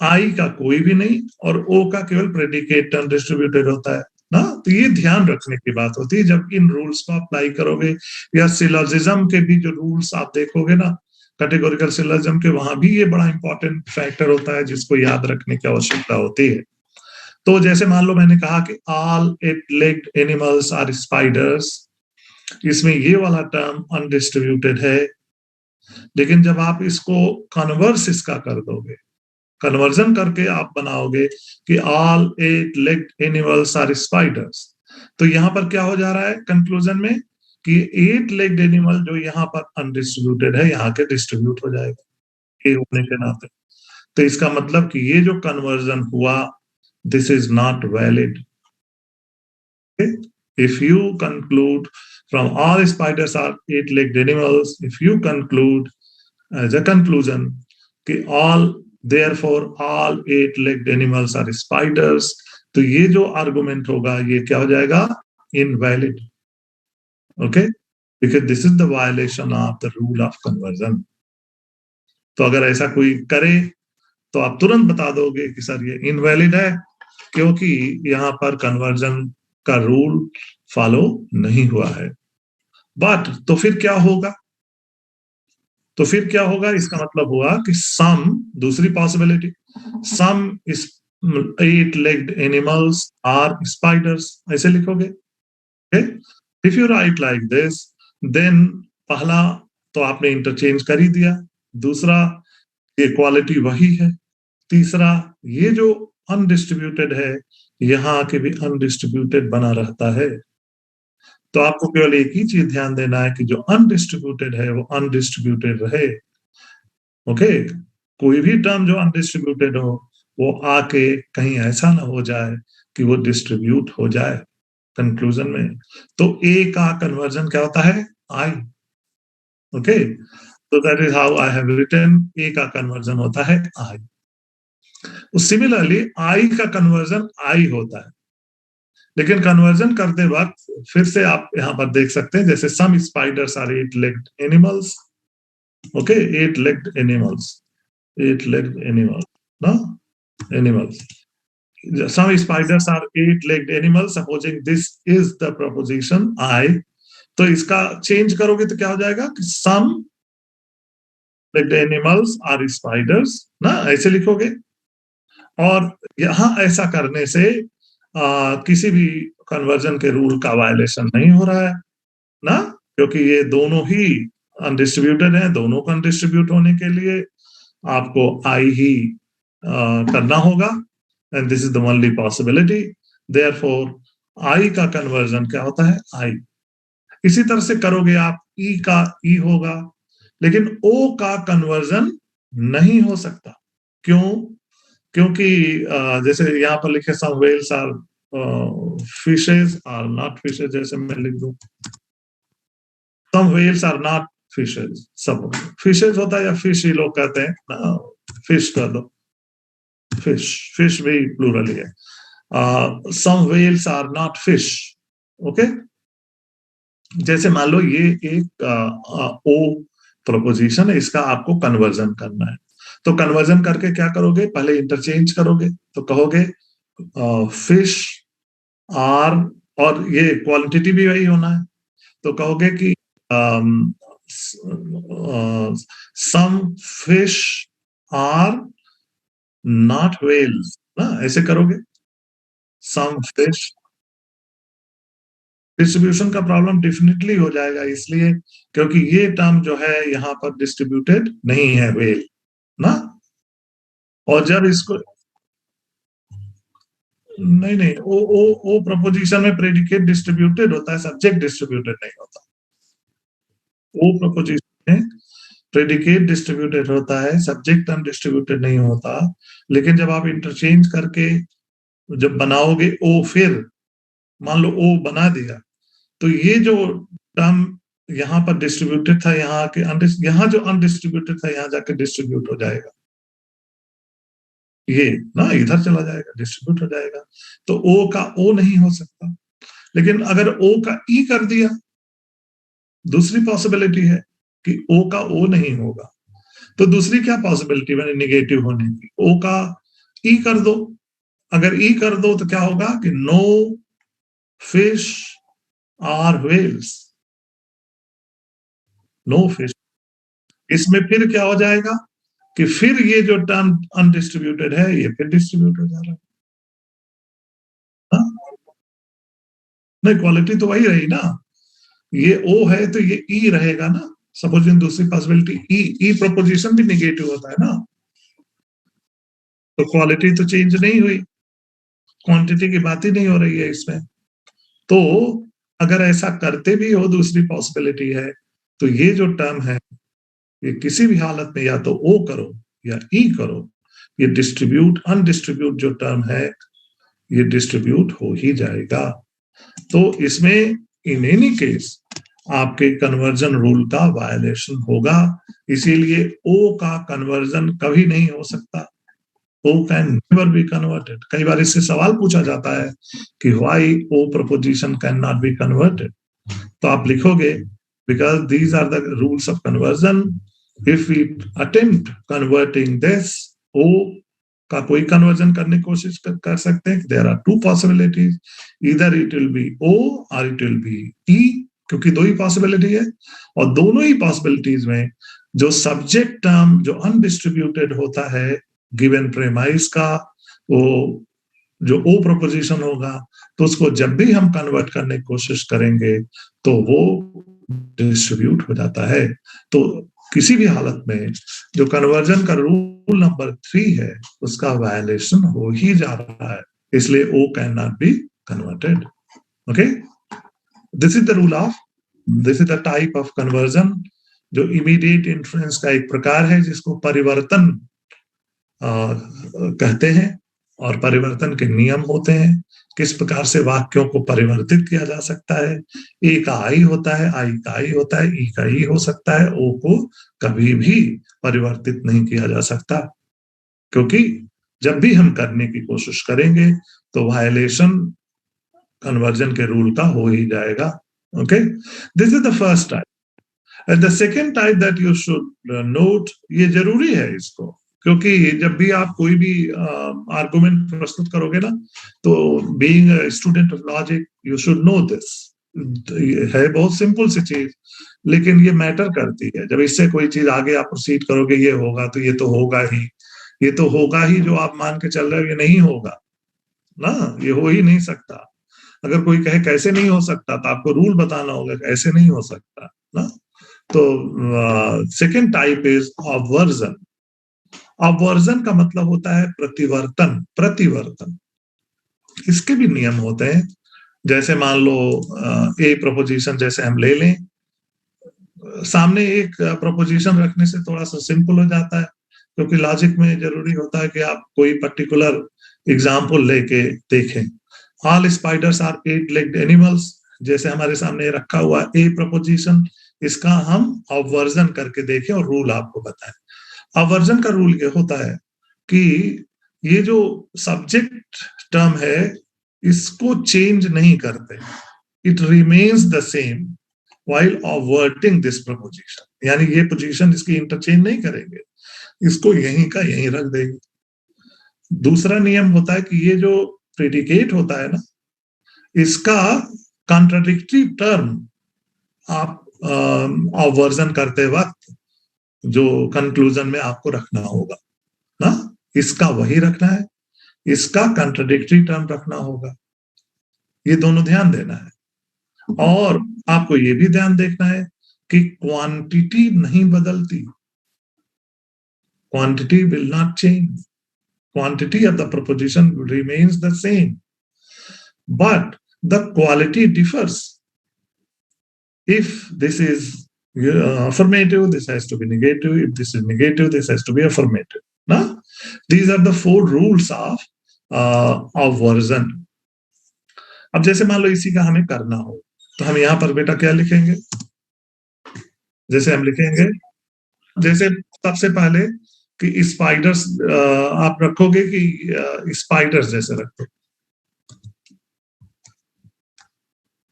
आई का कोई भी नहीं, और ओ का केवल प्रेडिकेट टर्म डिस्ट्रीब्यूटेड होता है ना। तो ये ध्यान रखने की बात होती है जब इन रूल्स को अप्लाई करोगे, या सिलोजिज्म के भी जो रूल्स आप देखोगे ना, कैटेगोरिकल सिलोजिज्म के, वहां भी ये बड़ा इंपॉर्टेंट फैक्टर होता है जिसको याद रखने की आवश्यकता होती है। तो जैसे मान लो मैंने कहा कि all eight legged animals are spiders, इसमें ये वाला टर्म अनडिस्ट्रीब्यूटेड है, लेकिन जब आप इसको कन्वर्स इसका कर दोगे, कन्वर्जन करके आप बनाओगे कि all eight legged animals are spiders, तो यहां पर क्या हो जा रहा है कंक्लूजन में कि एट लेग्ड एनिमल जो यहां पर अनडिस्ट्रीब्यूटेड है, यहां के डिस्ट्रीब्यूट हो जाएगा ए होने के नाते। तो इसका मतलब कि ये जो कन्वर्जन हुआ, this is not valid. If you conclude from all spiders are eight-legged animals, if you conclude as a conclusion कि all therefore all eight-legged animals are spiders, तो ये जो आर्गुमेंट होगा ये क्या हो जाएगा, invalid. Okay, because this is the violation of the rule of conversion. तो अगर ऐसा कोई करे तो आप तुरंत बता दोगे कि सर ये इनवैलिड है, क्योंकि यहाँ पर कन्वर्जन का रूल फॉलो नहीं हुआ है। बट तो फिर क्या होगा, तो फिर क्या होगा, इसका मतलब हुआ कि सम, दूसरी possibility, some is eight legged animals are spiders, ऐसे लिखोगे। If you write like this, then पहला तो आपने इंटरचेंज कर ही दिया, दूसरा ये क्वालिटी वही है, तीसरा ये जो अनडिस्ट्रीब्यूटेड है यहां आके भी अनडिस्ट्रीब्यूटेड बना रहता है। तो आपको केवल एक ही चीज ध्यान देना है कि जो अनडिस्ट्रीब्यूटेड है वो अनडिस्ट्रीब्यूटेड रहे। ओके, कोई भी टर्म जो अनडिस्ट्रीब्यूटेड हो वो आके कहीं ऐसा ना हो जाए कि वो डिस्ट्रीब्यूट हो जाए कंक्लूजन में। तो ए का कन्वर्जन क्या होता है, आई। ओके, तो that is how I have written, A का कन्वर्जन होता है आई। सिमिलरली आई का कन्वर्जन आई होता है, लेकिन कन्वर्जन करते वक्त फिर से आप यहां पर देख सकते हैं, जैसे some spiders are eight legged animals. Okay, eight legged animals, eight legged animal ना, animals, some spiders are eight legged animals, supposing this is the proposition I, तो इसका चेंज करोगे तो क्या हो जाएगा कि some legged animals are spiders ना, ऐसे लिखोगे। और यहां ऐसा करने से किसी भी कन्वर्जन के रूल का वायलेशन नहीं हो रहा है ना, क्योंकि ये दोनों ही अनडिस्ट्रीब्यूटेड हैं, दोनों को अनडिस्ट्रीब्यूट होने के लिए आपको आई ही करना होगा, and this is the only possibility. Therefore I का कन्वर्जन क्या होता है, आई। इसी तरह से करोगे आप, ई का ई होगा, लेकिन ओ का कन्वर्जन नहीं हो सकता। क्यों, क्योंकि जैसे यहाँ पर लिखे some whales are fishes are not fishes, जैसे मैं लिख दूं some whales are not fishes, सब फिशेज होता है या फिश ही लोग कहते हैं, फिश कर दो, फिश, फिश भी प्लूरल ही है। Some whales are not fish. Okay, जैसे मान लो ये एक ओ प्रोपोजिशन है, इसका आपको कन्वर्जन करना है, तो कन्वर्जन करके क्या करोगे, पहले इंटरचेंज करोगे, तो कहोगे फिश आर, और ये क्वालिटेटिव भी वही होना है, तो कहोगे कि some fish are not whales ना, ऐसे करोगे। सम फिश, डिस्ट्रीब्यूशन का प्रॉब्लम डेफिनेटली हो जाएगा, इसलिए क्योंकि ये टर्म जो है यहाँ पर डिस्ट्रीब्यूटेड नहीं है, व्हेल ना। और जब इसको नहीं नहीं, ओ प्रपोजिशन में प्रेडिकेट डिस्ट्रीब्यूटेड होता है, सब्जेक्ट डिस्ट्रीब्यूटेड नहीं होता। ओ प्रपोजिशन में प्रेडिकेट डिस्ट्रीब्यूटेड होता है, सब्जेक्ट टर्म डिस्ट्रीब्यूटेड नहीं होता। लेकिन जब आप इंटरचेंज करके जब बनाओगे ओ, फिर मान लो ओ बना दिया, तो ये जो टर्म यहाँ पर डिस्ट्रीब्यूटेड था, यहाँ के यहाँ जो अनडिस्ट्रीब्यूटेड था यहाँ जाके डिस्ट्रीब्यूट हो जाएगा। ये ना इधर चला जाएगा, डिस्ट्रीब्यूट हो जाएगा। तो ओ का ओ नहीं हो सकता। लेकिन अगर ओ का ई कर दिया, दूसरी पॉसिबिलिटी है कि ओ का ओ नहीं होगा। तो दूसरी क्या पॉसिबिलिटी बनी निगेटिव होने की? ओ का ई कर दो। अगर ई कर दो तो क्या होगा कि no fish are whales, no fish. इसमें फिर क्या हो जाएगा कि फिर ये जो टर्म अनडिस्ट्रीब्यूटेड है ये फिर डिस्ट्रीब्यूट हो जा रहा है। हाँ? नहीं, क्वालिटी तो वही रही ना। ये ओ है तो ये ई रहेगा ना। सपोज इन दूसरी पॉसिबिलिटी ई ई प्रोपोजिशन भी निगेटिव होता है ना, तो क्वालिटी तो चेंज नहीं हुई, क्वांटिटी की बात ही नहीं हो रही है इसमें। तो अगर ऐसा करते भी हो, दूसरी पॉसिबिलिटी है, तो ये जो टर्म है ये किसी भी हालत में या तो ओ करो या ई करो, ये डिस्ट्रीब्यूट अनडिस्ट्रीब्यूट जो टर्म है ये डिस्ट्रीब्यूट हो ही जाएगा। तो इसमें इन एनी केस आपके कन्वर्जन रूल का वायलेशन होगा। इसीलिए ओ का कन्वर्जन कभी नहीं हो सकता। O can never be converted। कई बार इससे सवाल पूछा जाता है कि why O proposition cannot be converted। तो आप लिखोगे because these are the rules of conversion। If we attempt converting this, O का कोई कन्वर्जन करने की कोशिश कर सकते हैं। देयर आर टू पॉसिबिलिटीज, इधर इट विल बी ओ और इट विल बी ई, क्योंकि दो ही पॉसिबिलिटी है। और दोनों ही पॉसिबिलिटीज में जो सब्जेक्ट टर्म जो अनडिस्ट्रीब्यूटेड होता है गिवन प्रेमाइस का, वो जो ओ प्रोपोजिशन होगा, तो उसको जब भी हम कन्वर्ट करने की कोशिश करेंगे तो वो डिस्ट्रीब्यूट हो जाता है। तो किसी भी हालत में जो कन्वर्जन का रूल नंबर 3 है उसका वायलेशन हो ही जा रहा है, इसलिए O can not be converted. Okay, this is the rule of, this is the type of conversion जो इमीडिएट इन्फ्लुएंस का एक प्रकार है, जिसको परिवर्तन कहते हैं। और परिवर्तन के नियम होते हैं, किस प्रकार से वाक्यों को परिवर्तित किया जा सकता है। ए का आई होता है, आई का आई होता है, ई का ई हो सकता है, ओ को कभी भी परिवर्तित नहीं किया जा सकता, क्योंकि जब भी हम करने की कोशिश करेंगे तो वायलेशन कन्वर्जन के रूल का हो ही जाएगा। Okay, this is the first type. The second type that you should note, ये जरूरी है इसको, क्योंकि जब भी आप कोई भी आर्गुमेंट प्रस्तुत करोगे ना, तो being a student of logic you should no this. है बहुत सिंपल सी चीज, लेकिन ये मैटर करती है। जब इससे कोई चीज आगे आप प्रोसीड करोगे, ये होगा तो ये तो होगा ही, ये तो होगा ही, जो आप मान के चल रहे हो ये नहीं होगा ना, ये हो ही नहीं सकता। अगर कोई कहे कैसे नहीं हो सकता, तो आपको रूल बताना होगा ऐसे नहीं हो सकता ना। तो सेकेंड टाइप इज ऑब्वर्जन। अवर्जन का मतलब होता है प्रतिवर्तन, प्रतिवर्तन। इसके भी नियम होते हैं। जैसे मान लो ए प्रोपोजिशन जैसे हम ले लें, सामने एक प्रोपोजिशन रखने से थोड़ा सा सिंपल हो जाता है, क्योंकि लॉजिक में जरूरी होता है कि आप कोई पर्टिकुलर एग्जाम्पल लेके देखें। All spiders are 8-legged animals, जैसे हमारे सामने रखा हुआ ए प्रोपोजिशन, इसका हम अवर्जन करके देखें और रूल आपको बताएं। अवर्जन का रूल ये होता है कि ये जो सब्जेक्ट टर्म है इसको चेंज नहीं करते, it remains the same while averting this proposition. यानी ये पोजीशन इसकी इंटरचेंज नहीं करेंगे, इसको यहीं का यहीं रख देंगे। दूसरा नियम होता है कि ये जो प्रेडिकेट होता है ना, इसका कॉन्ट्राडिक्टरी टर्म आप अवर्जन करते वक्त जो कंक्लूजन में आपको रखना होगा ना, इसका वही रखना है, इसका कंट्राडिक्टरी टर्म रखना होगा। ये दोनों ध्यान देना है। और आपको ये भी ध्यान देखना है कि क्वांटिटी नहीं बदलती, quantity will not change, quantity of the preposition remains the same, but the quality differs. If this is affirmative, this has to be negative. If this is negative, this has to be affirmative. Na? These are the 4 rules of version. अब जैसे मान लो इसी का हमें करना हो, तो हम यहाँ पर बेटा क्या लिखेंगे? जैसे हम लिखेंगे, जैसे सबसे पहले कि स्पाइडर्स आप रखोगे कि स्पाइडर्स जैसे रखो,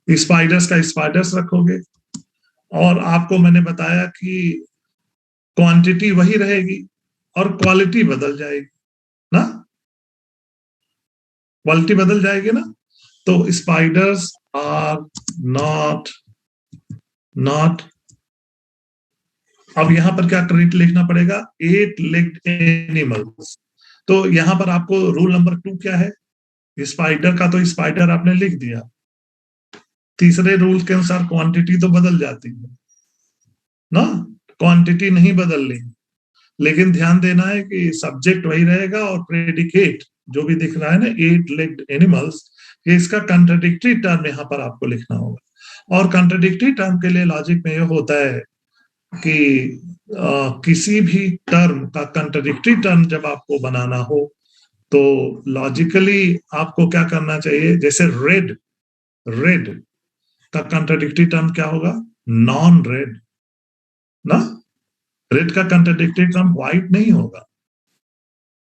स्पाइडर्स का स्पाइडर्स रखोगे, और आपको मैंने बताया कि क्वांटिटी वही रहेगी और क्वालिटी बदल जाएगी ना, क्वालिटी बदल जाएगी ना। तो स्पाइडर्स आर नॉट नॉट, अब यहां पर क्या करेक्ट लिखना पड़ेगा, 8 लेग्ड एनिमल्स। तो यहां पर आपको रूल नंबर 2 क्या है, स्पाइडर का तो स्पाइडर आपने लिख दिया, तीसरे रूल के अनुसार क्वांटिटी तो बदल जाती है ना, क्वांटिटी नहीं बदल रही, लेकिन ध्यान देना है कि सब्जेक्ट वही रहेगा और प्रेडिकेट जो भी दिख रहा है ना 8 लेग्ड एनिमल्स, ये इसका कंट्राडिक्टरी टर्म यहाँ पर आपको लिखना होगा। और कंट्राडिक्टरी टर्म के लिए लॉजिक में ये होता है कि किसी भी टर्म का कंट्राडिक्टरी टर्म जब आपको बनाना हो तो लॉजिकली आपको क्या करना चाहिए, जैसे रेड, रेड का कंट्राडिक्टरी टर्म क्या होगा, नॉन रेड ना, रेड का कंट्राडिक्टरी टर्म व्हाइट नहीं होगा,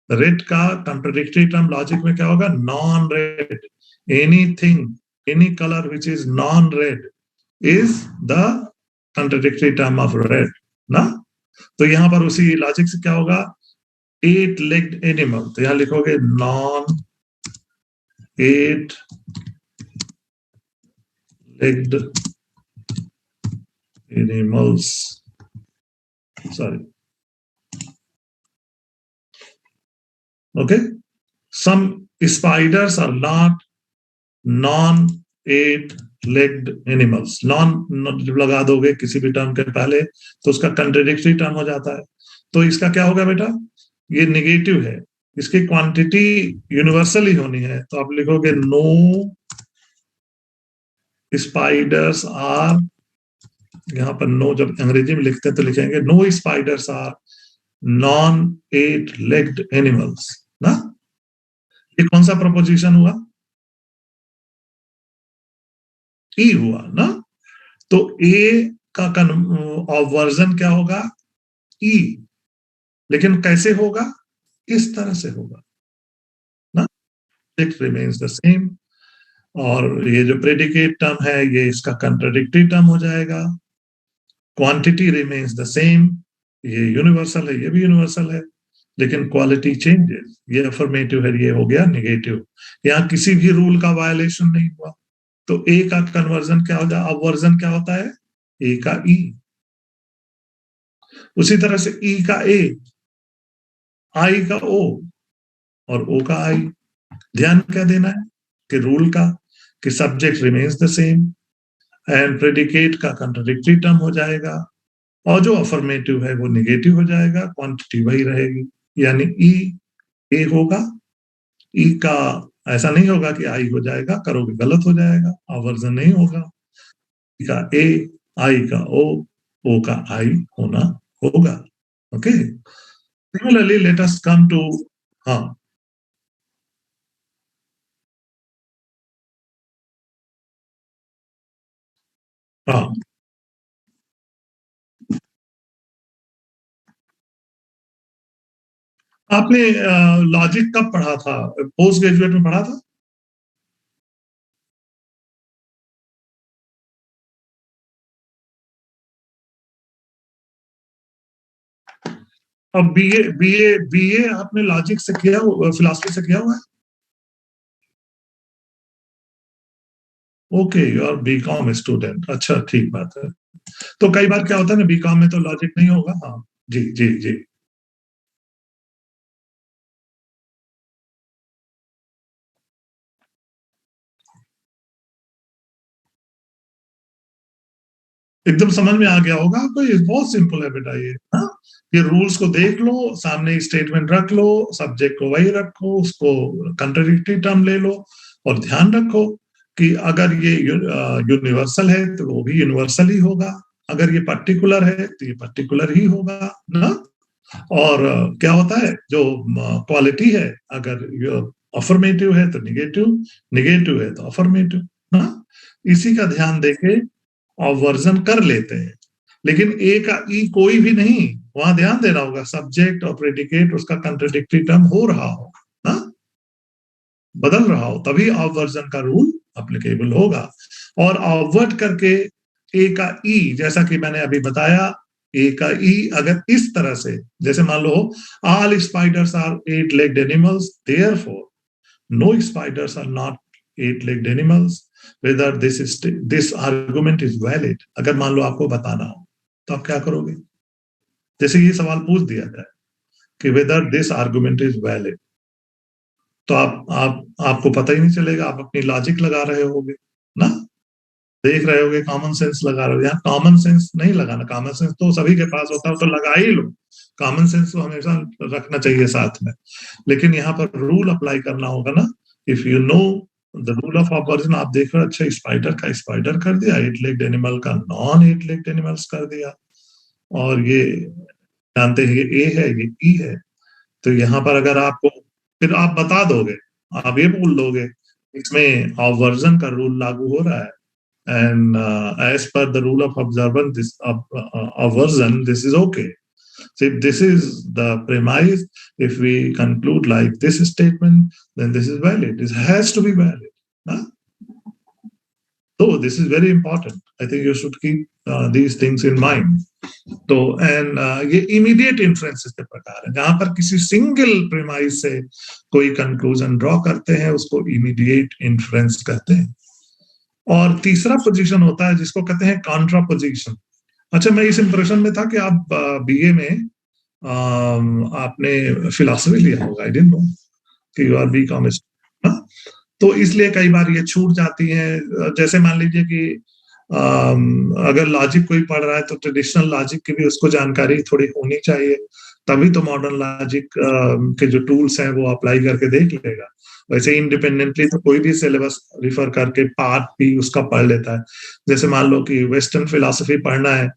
रेड का कंट्राडिक्टरी टर्म लॉजिक में क्या होगा, non red, anything any colour which is non red is the contradictory term of red ना। तो यहां पर उसी लॉजिक से क्या होगा, 8 लेग्ड एनिमल, तो यहां लिखोगे non 8 legged animals, sorry, okay, some spiders are not non 8 legged animals, non लगा दोगे किसी भी टर्म के पहले तो उसका कंट्राडिक्टरी टर्म हो जाता है, तो इसका क्या होगा बेटा, ये नेगेटिव है, इसकी क्वांटिटी यूनिवर्सल ही होनी है, तो आप लिखोगे नो स्पाइडर्स आर, यहां पर नो जब अंग्रेजी में लिखते हैं तो लिखेंगे no spiders are non 8 legged animals ना। ये कौन सा प्रपोजिशन हुआ, ई हुआ ना। तो ए का वर्जन क्या होगा, ई, लेकिन कैसे होगा, इस तरह से होगा ना, इट रिमेन्स द सेम। और ये जो प्रेडिकेट टर्म है ये इसका कंट्राडिक्टरी टर्म हो जाएगा, क्वांटिटी रिमेन्स द सेम, ये यूनिवर्सल है ये भी यूनिवर्सल है, लेकिन क्वालिटी चेंजेस, ये अफर्मेटिव है ये हो गया निगेटिव, यहाँ किसी भी रूल का वायलेशन नहीं हुआ। तो ए का कन्वर्जन क्या हो जाए, अब वर्जन क्या होता है, ए का ई, उसी तरह से ई का ए, आई का ओ और ओ का आई। ध्यान क्या देना है कि रूल का, कि subject remains the same and predicate का कंट्राडिक्टरी टर्म हो जाएगा, और जो अफर्मेटिव है वो निगेटिव हो जाएगा, क्वांटिटी वही रहेगी, यानी ई ए होगा, ई का ऐसा नहीं होगा कि आई हो जाएगा, करोगे गलत हो जाएगा, आवर्जन नहीं होगा, ई का ए, आई का ओ का आई होना होगा। Okay, similarly let us come to, हाँ हाँ, आपने लॉजिक कब पढ़ा था, पोस्ट ग्रेजुएट में पढ़ा था। अब बीए आपने लॉजिक से किया, फिलोसफी से किया हुआ है। Okay, you are BCom student, अच्छा ठीक बात है। तो कई बार क्या होता है ना, बीकॉम में तो लॉजिक नहीं होगा, हाँ जी जी जी, एकदम समझ में आ गया होगा आपको, ये बहुत सिंपल है बेटा ये, हाँ, ये रूल्स को देख लो, सामने स्टेटमेंट रख लो, सब्जेक्ट को वही रखो, उसको कंट्राडिक्टरी टर्म ले लो, और ध्यान रखो कि अगर ये यूनिवर्सल है तो वो भी यूनिवर्सल ही होगा, अगर ये पर्टिकुलर है तो ये पर्टिकुलर ही होगा ना। और क्या होता है जो क्वालिटी है, अगर अफर्मेटिव है तो निगेटिव, निगेटिव है तो अफर्मेटिव ना, इसी का ध्यान देके और वर्जन कर लेते हैं, लेकिन ए का ई कोई भी नहीं वहां ध्यान देना होगा, सब्जेक्ट और प्रेडिकेट उसका कंट्राडिक्टरी टर्म हो रहा हो ना, बदल रहा हो, तभी ऑबवर्जन का रूल अप्लीकेबल होगा। और ऑबवर्ट करके ए का ई, जैसा कि मैंने अभी बताया, ए का ई अगर इस तरह से, जैसे मान लो all spiders are eight legged animals, therefore no spiders are not eight legged animals, whether this argument is valid. अगर मान लो आपको बताना हो तो आप क्या करोगे? जैसे ये सवाल पूछ दिया जाए कि weather this argument is valid, तो आपको पता ही नहीं चलेगा, आप अपनी लॉजिक लगा रहे होगे ना, देख रहे होगे, कॉमन सेंस लगा रहे हो। यहाँ कॉमन सेंस नहीं लगाना, कॉमन सेंस तो सभी के पास होता है, तो लगा ही लो, कॉमन सेंस तो हमेशा रखना चाहिए साथ में। लेकिन यहाँ पर रूल अप्लाई करना होगा ना, if you know the rule of operation, आप देख रहे हो, अच्छा स्पाइडर का स्पाइडर कर दिया, एट लेग्ड एनिमल का नॉन एट लेग्ड एनिमल्स कर दिया, और ये जानते हैं ये ए है, ये ई है। तो यहाँ पर अगर आपको, फिर आप बता दोगे, आप ये बोल दोगे इसमें ऑवर्जन का रूल लागू हो रहा है, and as per the rule of observance, this aversion, this is okay. So if this is the premise, if we conclude like this statement, then this is valid, this has to be valid, huh? So this is very important, I think you should keep these things in mind. तो and ये immediate inferences के प्रकार है, जहां पर किसी single premise से कोई कंक्लूजन ड्रॉ करते हैं उसको इमीडिएट इन्फ्रेंस कहते हैं। और तीसरा पोजीशन होता है जिसको कहते हैं कॉन्ट्रा पोजीशन। अच्छा, मैं इस इंप्रेशन में था कि आप बीए में आपने फिलॉसफी लिया होगा, आई डिडंट नो कि यू आर बी कॉमर्स, तो इसलिए कई बार ये छूट जाती है। जैसे मान लीजिए कि अगर लॉजिक कोई पढ़ रहा है तो ट्रेडिशनल लॉजिक की भी उसको जानकारी थोड़ी होनी चाहिए, तभी तो मॉडर्न लॉजिक के जो टूल्स हैं वो अप्लाई करके देख लेगा। वैसे इंडिपेंडेंटली तो कोई भी सिलेबस रिफर करके पार्ट भी उसका पढ़ लेता है। जैसे मान लो कि वेस्टर्न फिलॉसफी पढ़ना है,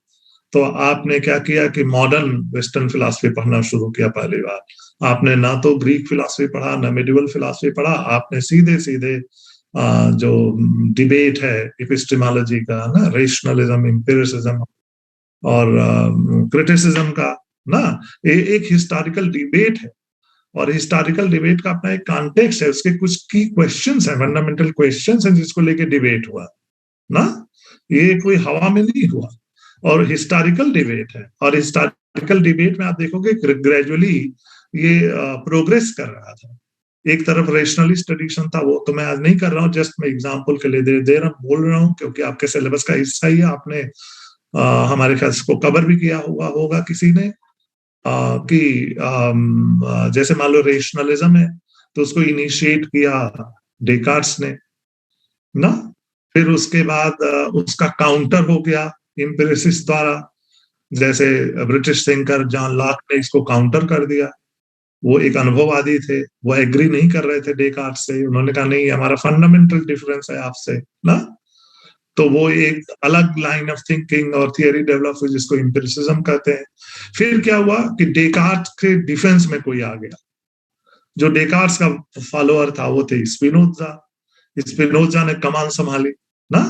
तो आपने क्या किया कि मॉडर्न वेस्टर्न फिलॉसफी पढ़ना शुरू किया पहली बार। आपने ना तो ग्रीक फिलॉसफी पढ़ा, ना मेडिवल फिलॉसफी पढ़ा, आपने सीधे सीधे जो डिबेट है एपिस्टेमोलॉजी का ना, रेशनलिज्म, एम्पिरिसिज्म और क्रिटिसिज्म का ना, एक हिस्टोरिकल डिबेट है, और हिस्टोरिकल डिबेट का अपना एक कॉन्टेक्स्ट है, उसके कुछ की क्वेश्चंस हैं, फंडामेंटल क्वेश्चंस हैं जिसको लेके डिबेट हुआ ना, ये कोई हवा में नहीं हुआ, और हिस्टोरिकल डिबेट है। और हिस्टोरिकल डिबेट में आप देखोगे ग्रेजुअली ये प्रोग्रेस कर रहा था। एक तरफ रेशनलिस्ट ट्रेडिशन था, वो तो मैं आज नहीं कर रहा हूँ, जस्ट मैं एग्जांपल के लिए दे रहा बोल रहा हूँ, क्योंकि आपके सिलेबस का हिस्सा ही है, आपने हमारे ख्याल को कवर भी किया हुआ होगा किसी ने, कि जैसे मान लो रेशनलिज्म है तो उसको इनिशिएट किया डेकार्ट्स ने ना, फिर उसके बाद उसका काउंटर हो गया एम्पिरिसिस द्वारा, जैसे ब्रिटिश थिंकर जॉन लॉक ने इसको काउंटर कर दिया। वो एक अनुभववादी थे, वो एग्री नहीं कर रहे थे डेकार्ट्स से, उन्होंने कहा नहीं, हमारा फंडामेंटल डिफरेंस है आपसे ना, तो वो एक अलग लाइन ऑफ थिंकिंग और थियरी डेवलप हुई जिसको एम्पिरिसिज्म कहते हैं। फिर क्या हुआ कि डेकार्ट्स के डिफेंस में कोई आ गया, जो डेकार्ट्स का फॉलोअर था वो थे स्पिनोजा। स्पिनोजा ने कमान संभाली ना,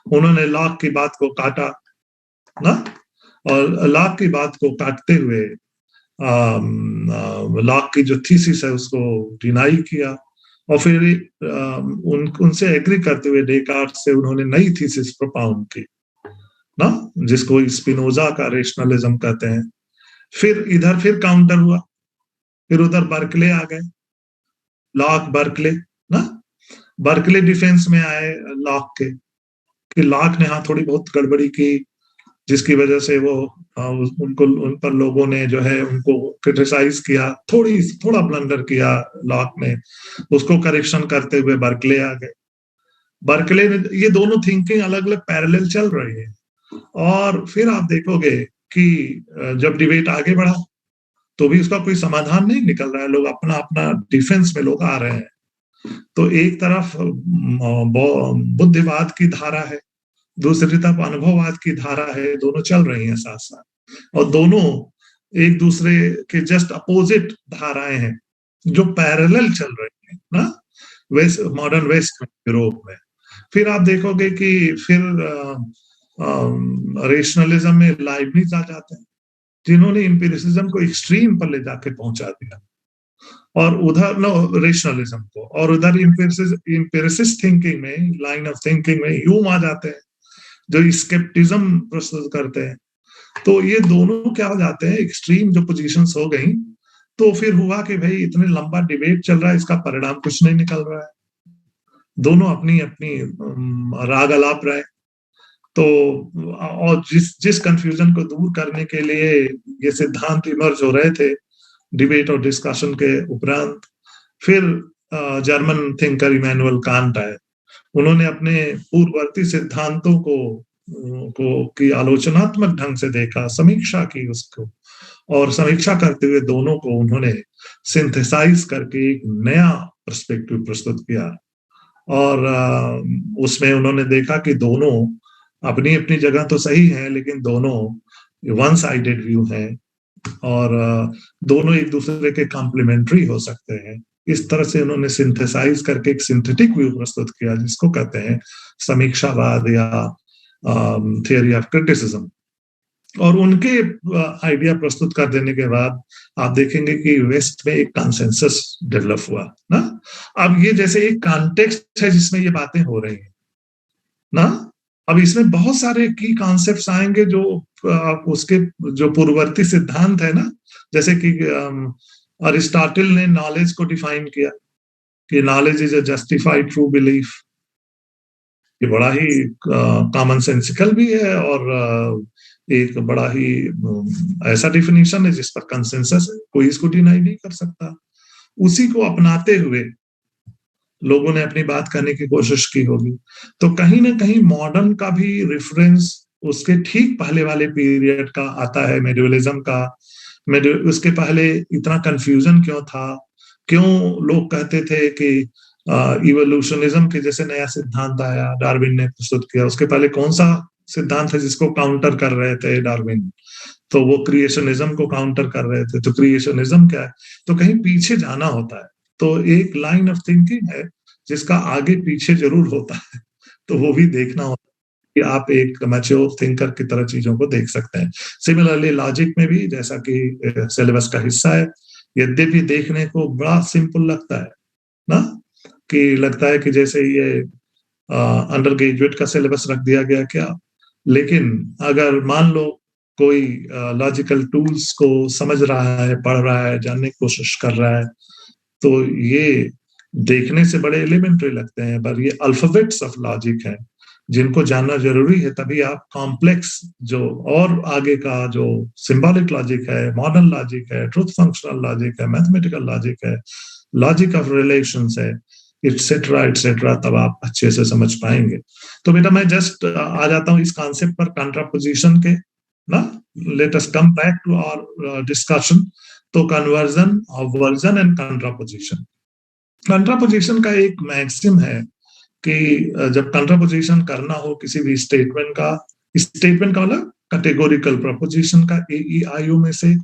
उन्होंने लॉक की बात को काटा ना, और लॉक की बात को काटते हुए लॉक की जो थीसिस है उसको डिनाई किया, और फिर उनसे एग्री करते हुए डेकार्ट्स से उन्होंने नई थीसिस प्रोपाउंड की ना, जिसको स्पिनोजा का रेशनलिज्म कहते हैं। फिर इधर फिर काउंटर हुआ, फिर उधर बर्कले आ गए, लॉक बर्कले ना, बर्कले डिफेंस में आए लॉक के, कि लॉक ने हाँ थोड़ी बहुत गड़बड़ी की, जिसकी वजह से वो उनको, उन पर लोगों ने जो है उनको क्रिटिसाइज किया, थोड़ा ब्लंडर किया लॉक ने, उसको करेक्शन करते हुए बर्कले आ गए। बर्कले ने, ये दोनों थिंकिंग अलग अलग पैरेलल चल रही है, और फिर आप देखोगे कि जब डिबेट आगे बढ़ा तो भी उसका कोई समाधान नहीं निकल रहा है, लोग अपना अपना डिफेंस में लोग आ रहे हैं। तो एक तरफ बुद्धिवाद की धारा है, दूसरी तरफ अनुभववाद की धारा है, दोनों चल रही हैं साथ साथ, और दोनों एक दूसरे के जस्ट अपोजिट धाराएं हैं जो पैरेलल चल रही हैं ना, वेस्ट, मॉडर्न वेस्ट में, यूरोप में। फिर आप देखोगे कि फिर रेशनलिज्म में लाइबनिज आ जाते हैं जिन्होंने एम्पिरिसिज्म को एक्सट्रीम पर ले जाके पहुंचा दिया, और उधर नो रेशनलिज्म को, और उधर एम्पिरिसिस्ट थिंकिंग में, लाइन ऑफ थिंकिंग में ह्यूम आ जाते हैं जो स्केप्टिज्म प्रस्तुत करते हैं। तो ये दोनों क्या हो जाते हैं, एक्सट्रीम जो पोजीशंस हो गई, तो फिर हुआ कि भाई इतने लंबा डिबेट चल रहा है, इसका परिणाम कुछ नहीं निकल रहा है, दोनों अपनी अपनी राग अलाप रहे। तो और जिस जिस कंफ्यूजन को दूर करने के लिए ये सिद्धांत इमर्ज हो रहे थे डिबेट और डिस्कशन के उपरांत, फिर जर्मन थिंकर इमैनुअल कांट आए। उन्होंने अपने पूर्ववर्ती सिद्धांतों को की आलोचनात्मक ढंग से देखा, समीक्षा की उसको, और समीक्षा करते हुए दोनों को उन्होंने सिंथेसाइज करके एक नया पर्सपेक्टिव प्रस्तुत किया। और उसमें उन्होंने देखा कि दोनों अपनी अपनी जगह तो सही है, लेकिन दोनों वन साइडेड व्यू है, और दोनों एक दूसरे के कॉम्प्लीमेंट्री हो सकते हैं। इस तरह से उन्होंने सिंथेसाइज करके एक सिंथेटिक व्यू प्रस्तुत किया, जिसको कहते हैं समीक्षावाद या थियरी ऑफ क्रिटिसिज्म। और उनके आइडिया प्रस्तुत कर देने के बाद आप देखेंगे कि वेस्ट में एक कंसेंसस डेवलप हुआ ना। अब ये जैसे एक कॉन्टेक्स्ट है जिसमें ये बातें हो रही हैं ना, अब इसमें बहुत सारे की कॉन्सेप्ट्स आएंगे जो उसके जो पूर्ववर्ती सिद्धांत है ना, जैसे कि अरिस्टोटल ने नॉलेज को डिफाइन किया कि knowledge is a justified true belief. ये बड़ा ही कॉमन सेंसिकल भी है, और एक बड़ा ही ऐसा डिफिनीशन है जिस पर कंसेंसस है, कोई इसको डिनाई नहीं कर सकता। उसी को अपनाते हुए लोगों ने अपनी बात करने की कोशिश की होगी। तो कहीं ना कहीं मॉडर्न का भी रेफरेंस उसके ठीक पहले वाले पीरियड का आता है, मेडिवलिज्म का। उसके पहले इतना कंफ्यूजन क्यों था, क्यों लोग कहते थे कि इवोल्यूशनिज्म के जैसे नया सिद्धांत आया, डार्विन ने प्रस्तुत किया, उसके पहले कौन सा सिद्धांत है जिसको काउंटर कर रहे थे डार्विन, तो वो क्रिएशनिज्म को काउंटर कर रहे थे। तो क्रिएशनिज्म क्या है, तो कहीं पीछे जाना होता है, तो एक लाइन ऑफ थिंकिंग है जिसका आगे पीछे जरूर होता है, तो वो भी देखना होता है कि आप एक मैच्योर थिंकर की तरह चीजों को देख सकते हैं। सिमिलरली लॉजिक में भी, जैसा कि सिलेबस का हिस्सा है, यद्यपि देखने को बड़ा सिंपल लगता है ना, कि लगता है कि जैसे ये अंडर ग्रेजुएट का सिलेबस रख दिया गया क्या, लेकिन अगर मान लो कोई लॉजिकल टूल्स को समझ रहा है, पढ़ रहा है, जानने की कोशिश कर रहा है, तो ये देखने से बड़े एलिमेंट्री लगते हैं, पर ये अल्फाबेट्स ऑफ लॉजिक है जिनको जानना जरूरी है, तभी आप कॉम्प्लेक्स जो और आगे का जो सिंबॉलिक लॉजिक है, मॉडर्न लॉजिक है, ट्रुथ फंक्शनल लॉजिक है, मैथमेटिकल लॉजिक है, लॉजिक ऑफ रिलेशंस है, एटसेट्रा, तब आप अच्छे से समझ पाएंगे। तो बेटा मैं जस्ट आ जाता हूँ इस कॉन्सेप्ट पर, कॉन्ट्रापोजिशन के ना। Let us come back to our discussion. तो conversion, obversion and contraposition. Contraposition का एक मैक्सिम है कि जब कॉन्ट्रापोजिशन करना हो किसी भी स्टेटमेंट का मतलब कैटेगोरिकल प्रपोजिशन का AEIO में से,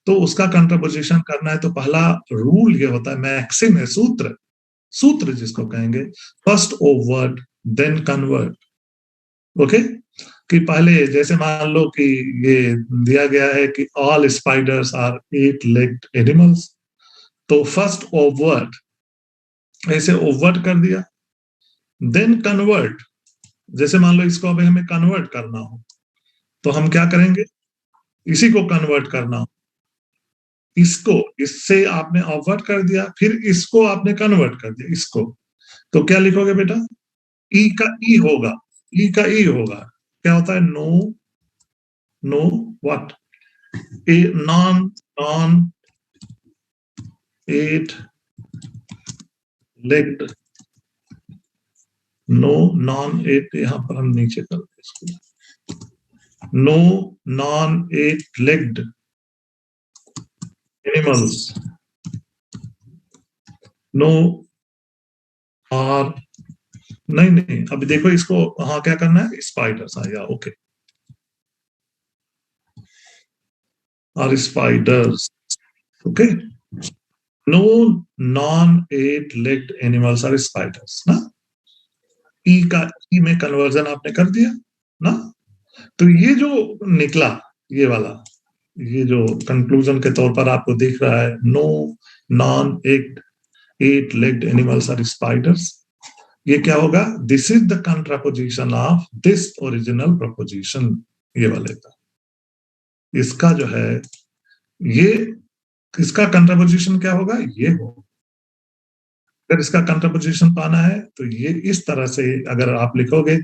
तो उसका कॉन्ट्रापोजिशन करना है तो पहला रूल ये होता है, मैक्सिम है, सूत्र जिसको कहेंगे, फर्स्ट ओवर्ड देन कन्वर्ट। ओके, कि पहले जैसे मान लो कि ये दिया गया है कि all spiders are 8 legged animals, तो फर्स्ट ओवर्ड ऐसे ओवर्ट कर दिया, देन कन्वर्ट। जैसे मान लो इसको अभी हमें कन्वर्ट करना हो, तो हम क्या करेंगे, इसी को कन्वर्ट करना हो, इसको इससे आपने ओवर्ट कर दिया, फिर इसको आपने कन्वर्ट कर दिया, इसको, तो क्या लिखोगे बेटा, ई का ई होगा, ई का ई होगा, क्या होता है, no what, a non non 8 legged, no non 8, यहां पर हम नीचे करते इसको, no non 8 legged animals, no और नहीं, अभी देखो इसको, हाँ क्या करना है, स्पाइडर्स आया, ओके, और spiders, okay, no non 8 legged animals are spiders ना। ई का ई में कन्वर्जन आपने कर दिया ना, तो ये जो निकला, ये वाला, ये जो कंक्लूजन के तौर पर आपको दिख रहा है, no non eight legged animals are spiders, ये क्या होगा? This is the contraposition of this original proposition, ये वाले का। इसका जो है ये, इसका कंट्रापोजिशन क्या होगा? ये हो। अगर इसका कंट्रापोजिशन पाना है तो ये इस तरह से अगर आप लिखोगे,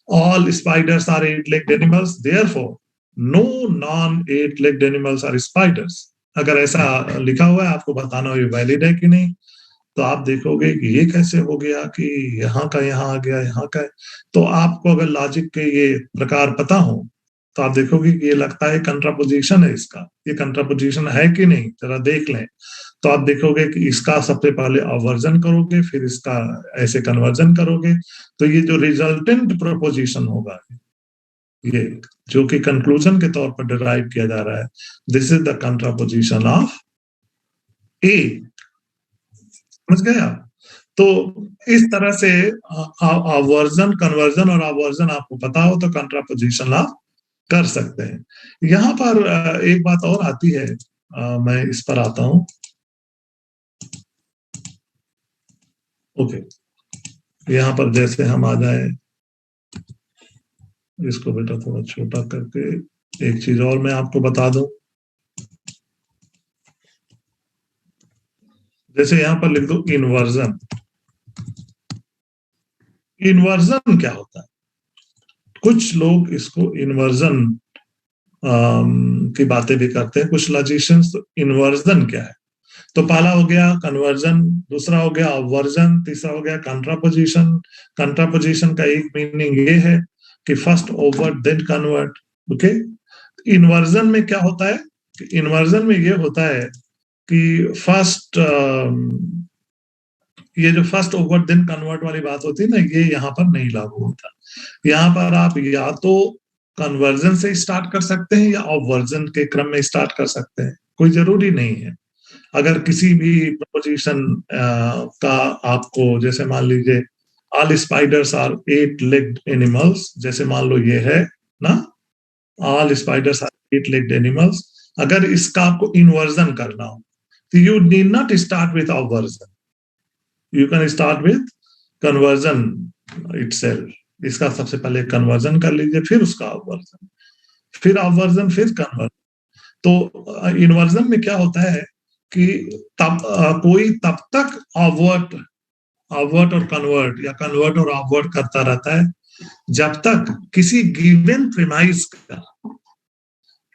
all spiders are eight legged animals, therefore no non eight legged animals are spiders. अगर ऐसा लिखा हुआ है, आपको बताना हो ये वैलिड है कि नहीं। तो आप देखोगे कि ये कैसे हो गया कि यहाँ का यहाँ आ गया, यहाँ का। तो आपको अगर लॉजिक के ये प्रकार पता हो तो आप देखोगे कि ये लगता है कंट्रापोजिशन है इसका, ये कंट्रापोजिशन है कि नहीं, जरा देख लें। तो आप देखोगे कि इसका सबसे पहले अवर्जन करोगे, फिर इसका ऐसे कन्वर्जन करोगे, तो ये जो रिजल्टेंट प्रोपोजिशन होगा, ये जो कि कंक्लूजन के तौर पर डिराइव किया जा रहा है, this is the contraposition of ए। समझ गए आप? तो इस तरह से आवर्जन, कन्वर्जन और आवर्जन आपको पता हो तो कंट्रापोजिशन आप कर सकते हैं। यहाँ पर एक बात और आती है, मैं इस पर आता हूं। ओके, यहाँ पर जैसे हम आ जाए, इसको बेटा थोड़ा छोटा करके एक चीज और मैं आपको बता दूं। जैसे यहाँ पर लिख दो इन्वर्जन। इन्वर्जन क्या होता है? कुछ लोग इसको इन्वर्जन की बातें भी करते हैं, कुछ लॉजिशियंस। तो इन्वर्जन क्या है? तो पहला हो गया कन्वर्जन, दूसरा हो गया अवर्जन, तीसरा हो गया कंट्रापोजिशन। कंट्रापोजिशन का एक मीनिंग ये है कि फर्स्ट ओवर देन कन्वर्ट। ओके, इन्वर्जन में क्या होता है? इन्वर्जन में ये होता है कि फर्स्ट, ये जो फर्स्ट ओवर देन कन्वर्ट वाली बात होती है ना, ये यहाँ पर नहीं लागू होता। यहाँ पर आप या तो कन्वर्जन से स्टार्ट कर सकते हैं या अवर्जन के क्रम में स्टार्ट कर सकते हैं, कोई जरूरी नहीं है। अगर किसी भी प्रपोजिशन का आपको, जैसे मान लीजिए all spiders are eight legged animals, जैसे मान लो ये है ना, all spiders are eight legged animals, अगर इसका आपको इन्वर्जन करना हो तो you need not start with obversion, you can start with conversion itself. इसका सबसे पहले कन्वर्जन कर लीजिए, फिर उसका अवर्जन, फिर अवर्जन, फिर कन्वर्जन। तो इन्वर्जन में क्या होता है कि तब कोई तब तक अवर्ट अवर्ट और कन्वर्ट या कन्वर्ट और अवर्ट करता रहता है जब तक किसी गिवन प्रीमाइस का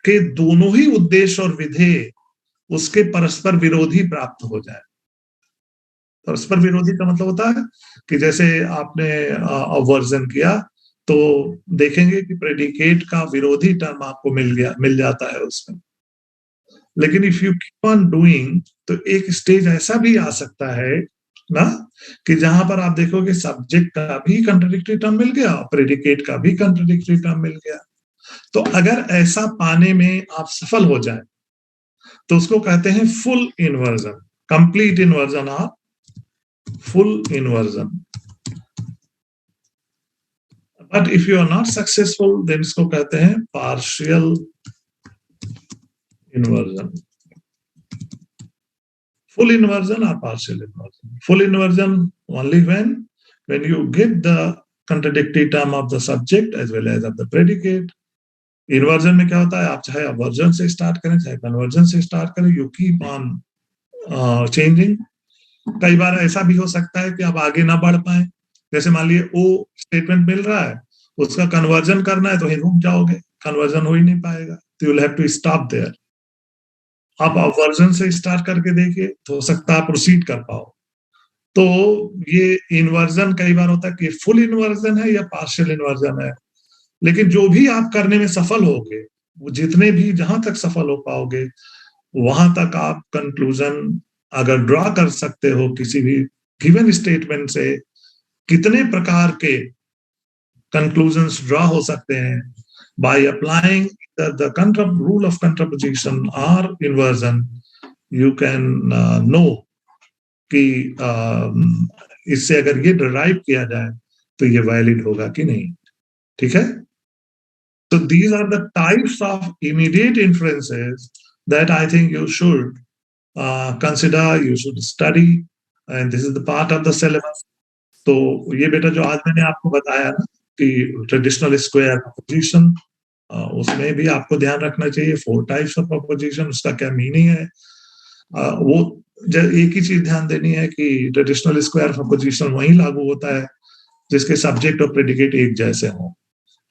के दोनों ही उद्देश्य और विधेय उसके परस्पर विरोधी प्राप्त हो जाए। परस्पर विरोधी का मतलब होता है कि जैसे आपने अवर्जन किया तो देखेंगे कि प्रेडिकेट का विरोधी टर्म आपको मिल जाता है उसमें। लेकिन if you keep on doing तो एक स्टेज ऐसा भी आ सकता है ना, कि जहां पर आप देखोगे सब्जेक्ट का भी कंट्राडिक्टरी टर्म मिल गया, प्रेडिकेट का भी कंट्राडिक्टरी टर्म मिल गया। तो अगर ऐसा पाने में आप सफल हो जाए तो उसको कहते हैं फुल इन्वर्जन, कंप्लीट इन्वर्जन और full inversion. But if you are not successful then इसको कहते हैं partial inversion. Full inversion or partial inversion? Full inversion only when you get the contradictory term of the subject as well as of the predicate. Inversion में क्या होता है? आप चाहे aversion से स्टार्ट करें चाहे कन्वर्जन से स्टार्ट करें, यू कीप ऑन चेंजिंग। कई बार ऐसा भी हो सकता है कि आप आगे ना बढ़ पाए, जैसे मान लीजिए ओ स्टेटमेंट मिल रहा है, उसका कन्वर्जन करना है तो ही रुक जाओगे, कन्वर्जन हो ही नहीं पाएगा, तो you will have to stop there. आप अवर्जन से स्टार्ट करके देखिए तो हो सकता है आप प्रोसीड कर पाओ। तो ये इन्वर्जन कई बार होता है कि फुल इन्वर्जन है या पार्शियल इन्वर्जन है, लेकिन जो भी आप करने में सफल होगे, वो जितने भी जहां तक सफल हो पाओगे वहां तक आप कंक्लूजन अगर ड्रॉ कर सकते हो किसी भी गिवन स्टेटमेंट से, कितने प्रकार के कंक्लूजन्स ड्रॉ हो सकते हैं by applying the rule of contraposition और इन्वर्जन, यू कैन नो कि इससे अगर ये डिराइव किया जाए तो ये वैलिड होगा कि नहीं। ठीक है। So these are the types of immediate inferences that I think you should consider, you should study, and this is the part of the syllabus. तो ये बेटा जो आज मैंने आपको बताया ना कि ट्रेडिशनल स्क्वायर प्रोपोजिशन, उसमें भी आपको ध्यान रखना चाहिए 4 टाइप्स ऑफ प्रोपोजिशन, उसका क्या मीनिंग है। वो एक ही चीज ध्यान देनी है कि ट्रेडिशनल स्क्वायर प्रोपोजिशन वही लागू होता है जिसके सब्जेक्ट और प्रेडिकेट एक जैसे हों।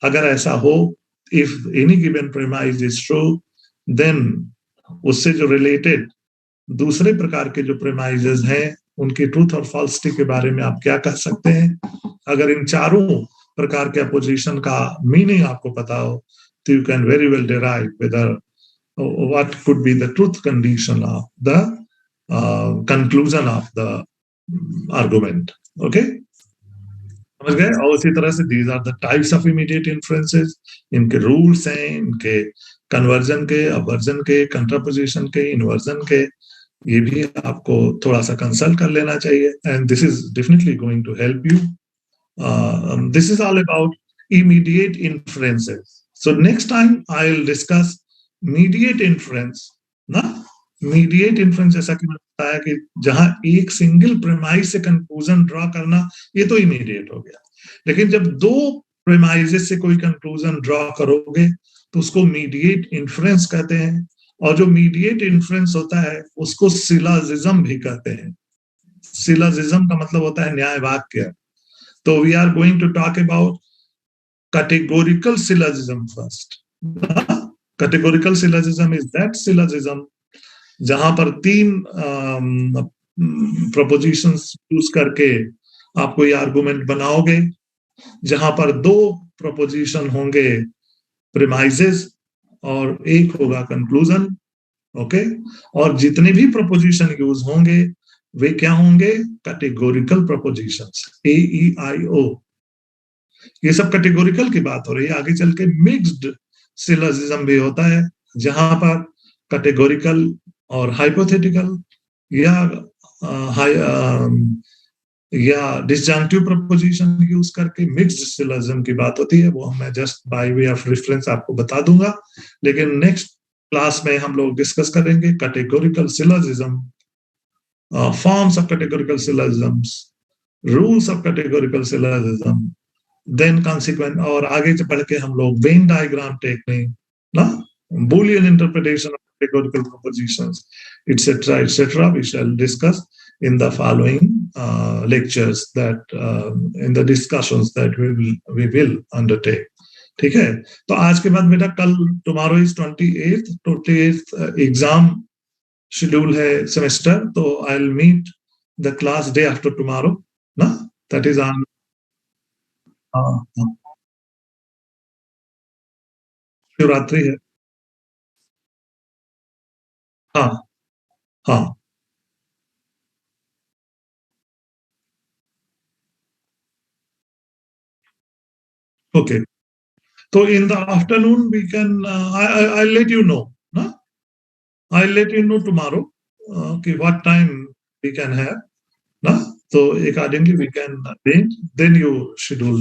अगर ऐसा हो, if any given premise is true, then उससे जो रिलेटेड दूसरे प्रकार के जो प्रीमाइजेस हैं उनकी ट्रूथ और फॉल्सिटी के बारे में आप क्या कह सकते हैं। अगर इन चारों प्रकार के अपोजिशन का मीनिंग आपको पता हो तो you can very well derive whether what could be the truth condition of the conclusion of the argument. Okay, समझ गए। और उसी तरह से these are the types of immediate inferences, इनके रूल्स हैं, इनके कन्वर्जन के, अवर्जन के, कंट्रापोजिशन के, इन्वर्जन के, ये भी आपको थोड़ा सा कंसल्ट कर लेना चाहिए। And this is definitely going to help you. This is all about immediate inferences. So next time I will discuss mediate inference ना। मीडिएट इन्फ्रेंस जैसा कि मैंने बताया कि जहां एक सिंगल प्रेमाइज से कंक्लूजन ड्रॉ करना, ये तो इमीडिएट हो गया। लेकिन जब दो प्रेमाइजेस से कोई कंक्लूजन ड्रॉ करोगे तो उसको मीडिएट इन्फ्रेंस कहते हैं। और जो मीडिएट इन्फ्रेंस होता है उसको सिलाजिज्म भी कहते हैं। सिलाजिज्म का मतलब होता है न्याय वाक्य। तो we are going to talk about categorical syllogism first. Categorical syllogism is that syllogism जहां पर 3 प्रोपोजिशंस यूज करके आप कोई आर्गुमेंट बनाओगे, जहां पर 2 प्रोपोजिशन होंगे प्रीमाइजेस और एक होगा कंक्लूजन। ओके, और जितने भी प्रोपोजिशन यूज होंगे वे क्या होंगे? Categorical propositions, AEIO। ये सब कैटेगोरिकल की बात हो रही है। आगे चल के मिक्स्ड सिलोजिज्म भी होता है जहां पर कैटेगोरिकल और हाइपोथेटिकल या डिसजंक्टिव प्रपोजिशन यूज करके मिक्स्ड सिलोजिज्म की बात होती है। वो मैं just by way of reference आपको बता दूंगा। लेकिन नेक्स्ट क्लास में हम लोग डिस्कस करेंगे categorical syllogism, forms of categorical syllogisms, rules of categorical syllogism, then consequent, और आगे बढ़ के हम लोग वेन डायग्राम टेक्निक ना, Boolean interpretation of categorical propositions, etc. we shall discuss in the following lectures, that in the discussions that we will undertake. ठीक है, तो आज के बाद बेटा कल tomorrow is 28th exam schedule है सेमेस्टर, तो I will meet the class day after tomorrow ना, दैट इज ऑन शिवरात्रि है। हाँ हाँ ओके, तो in the afternoon we can, I let you know ना, I let you know tomorrow कि what time we can have ना, तो accordingly we can then you schedule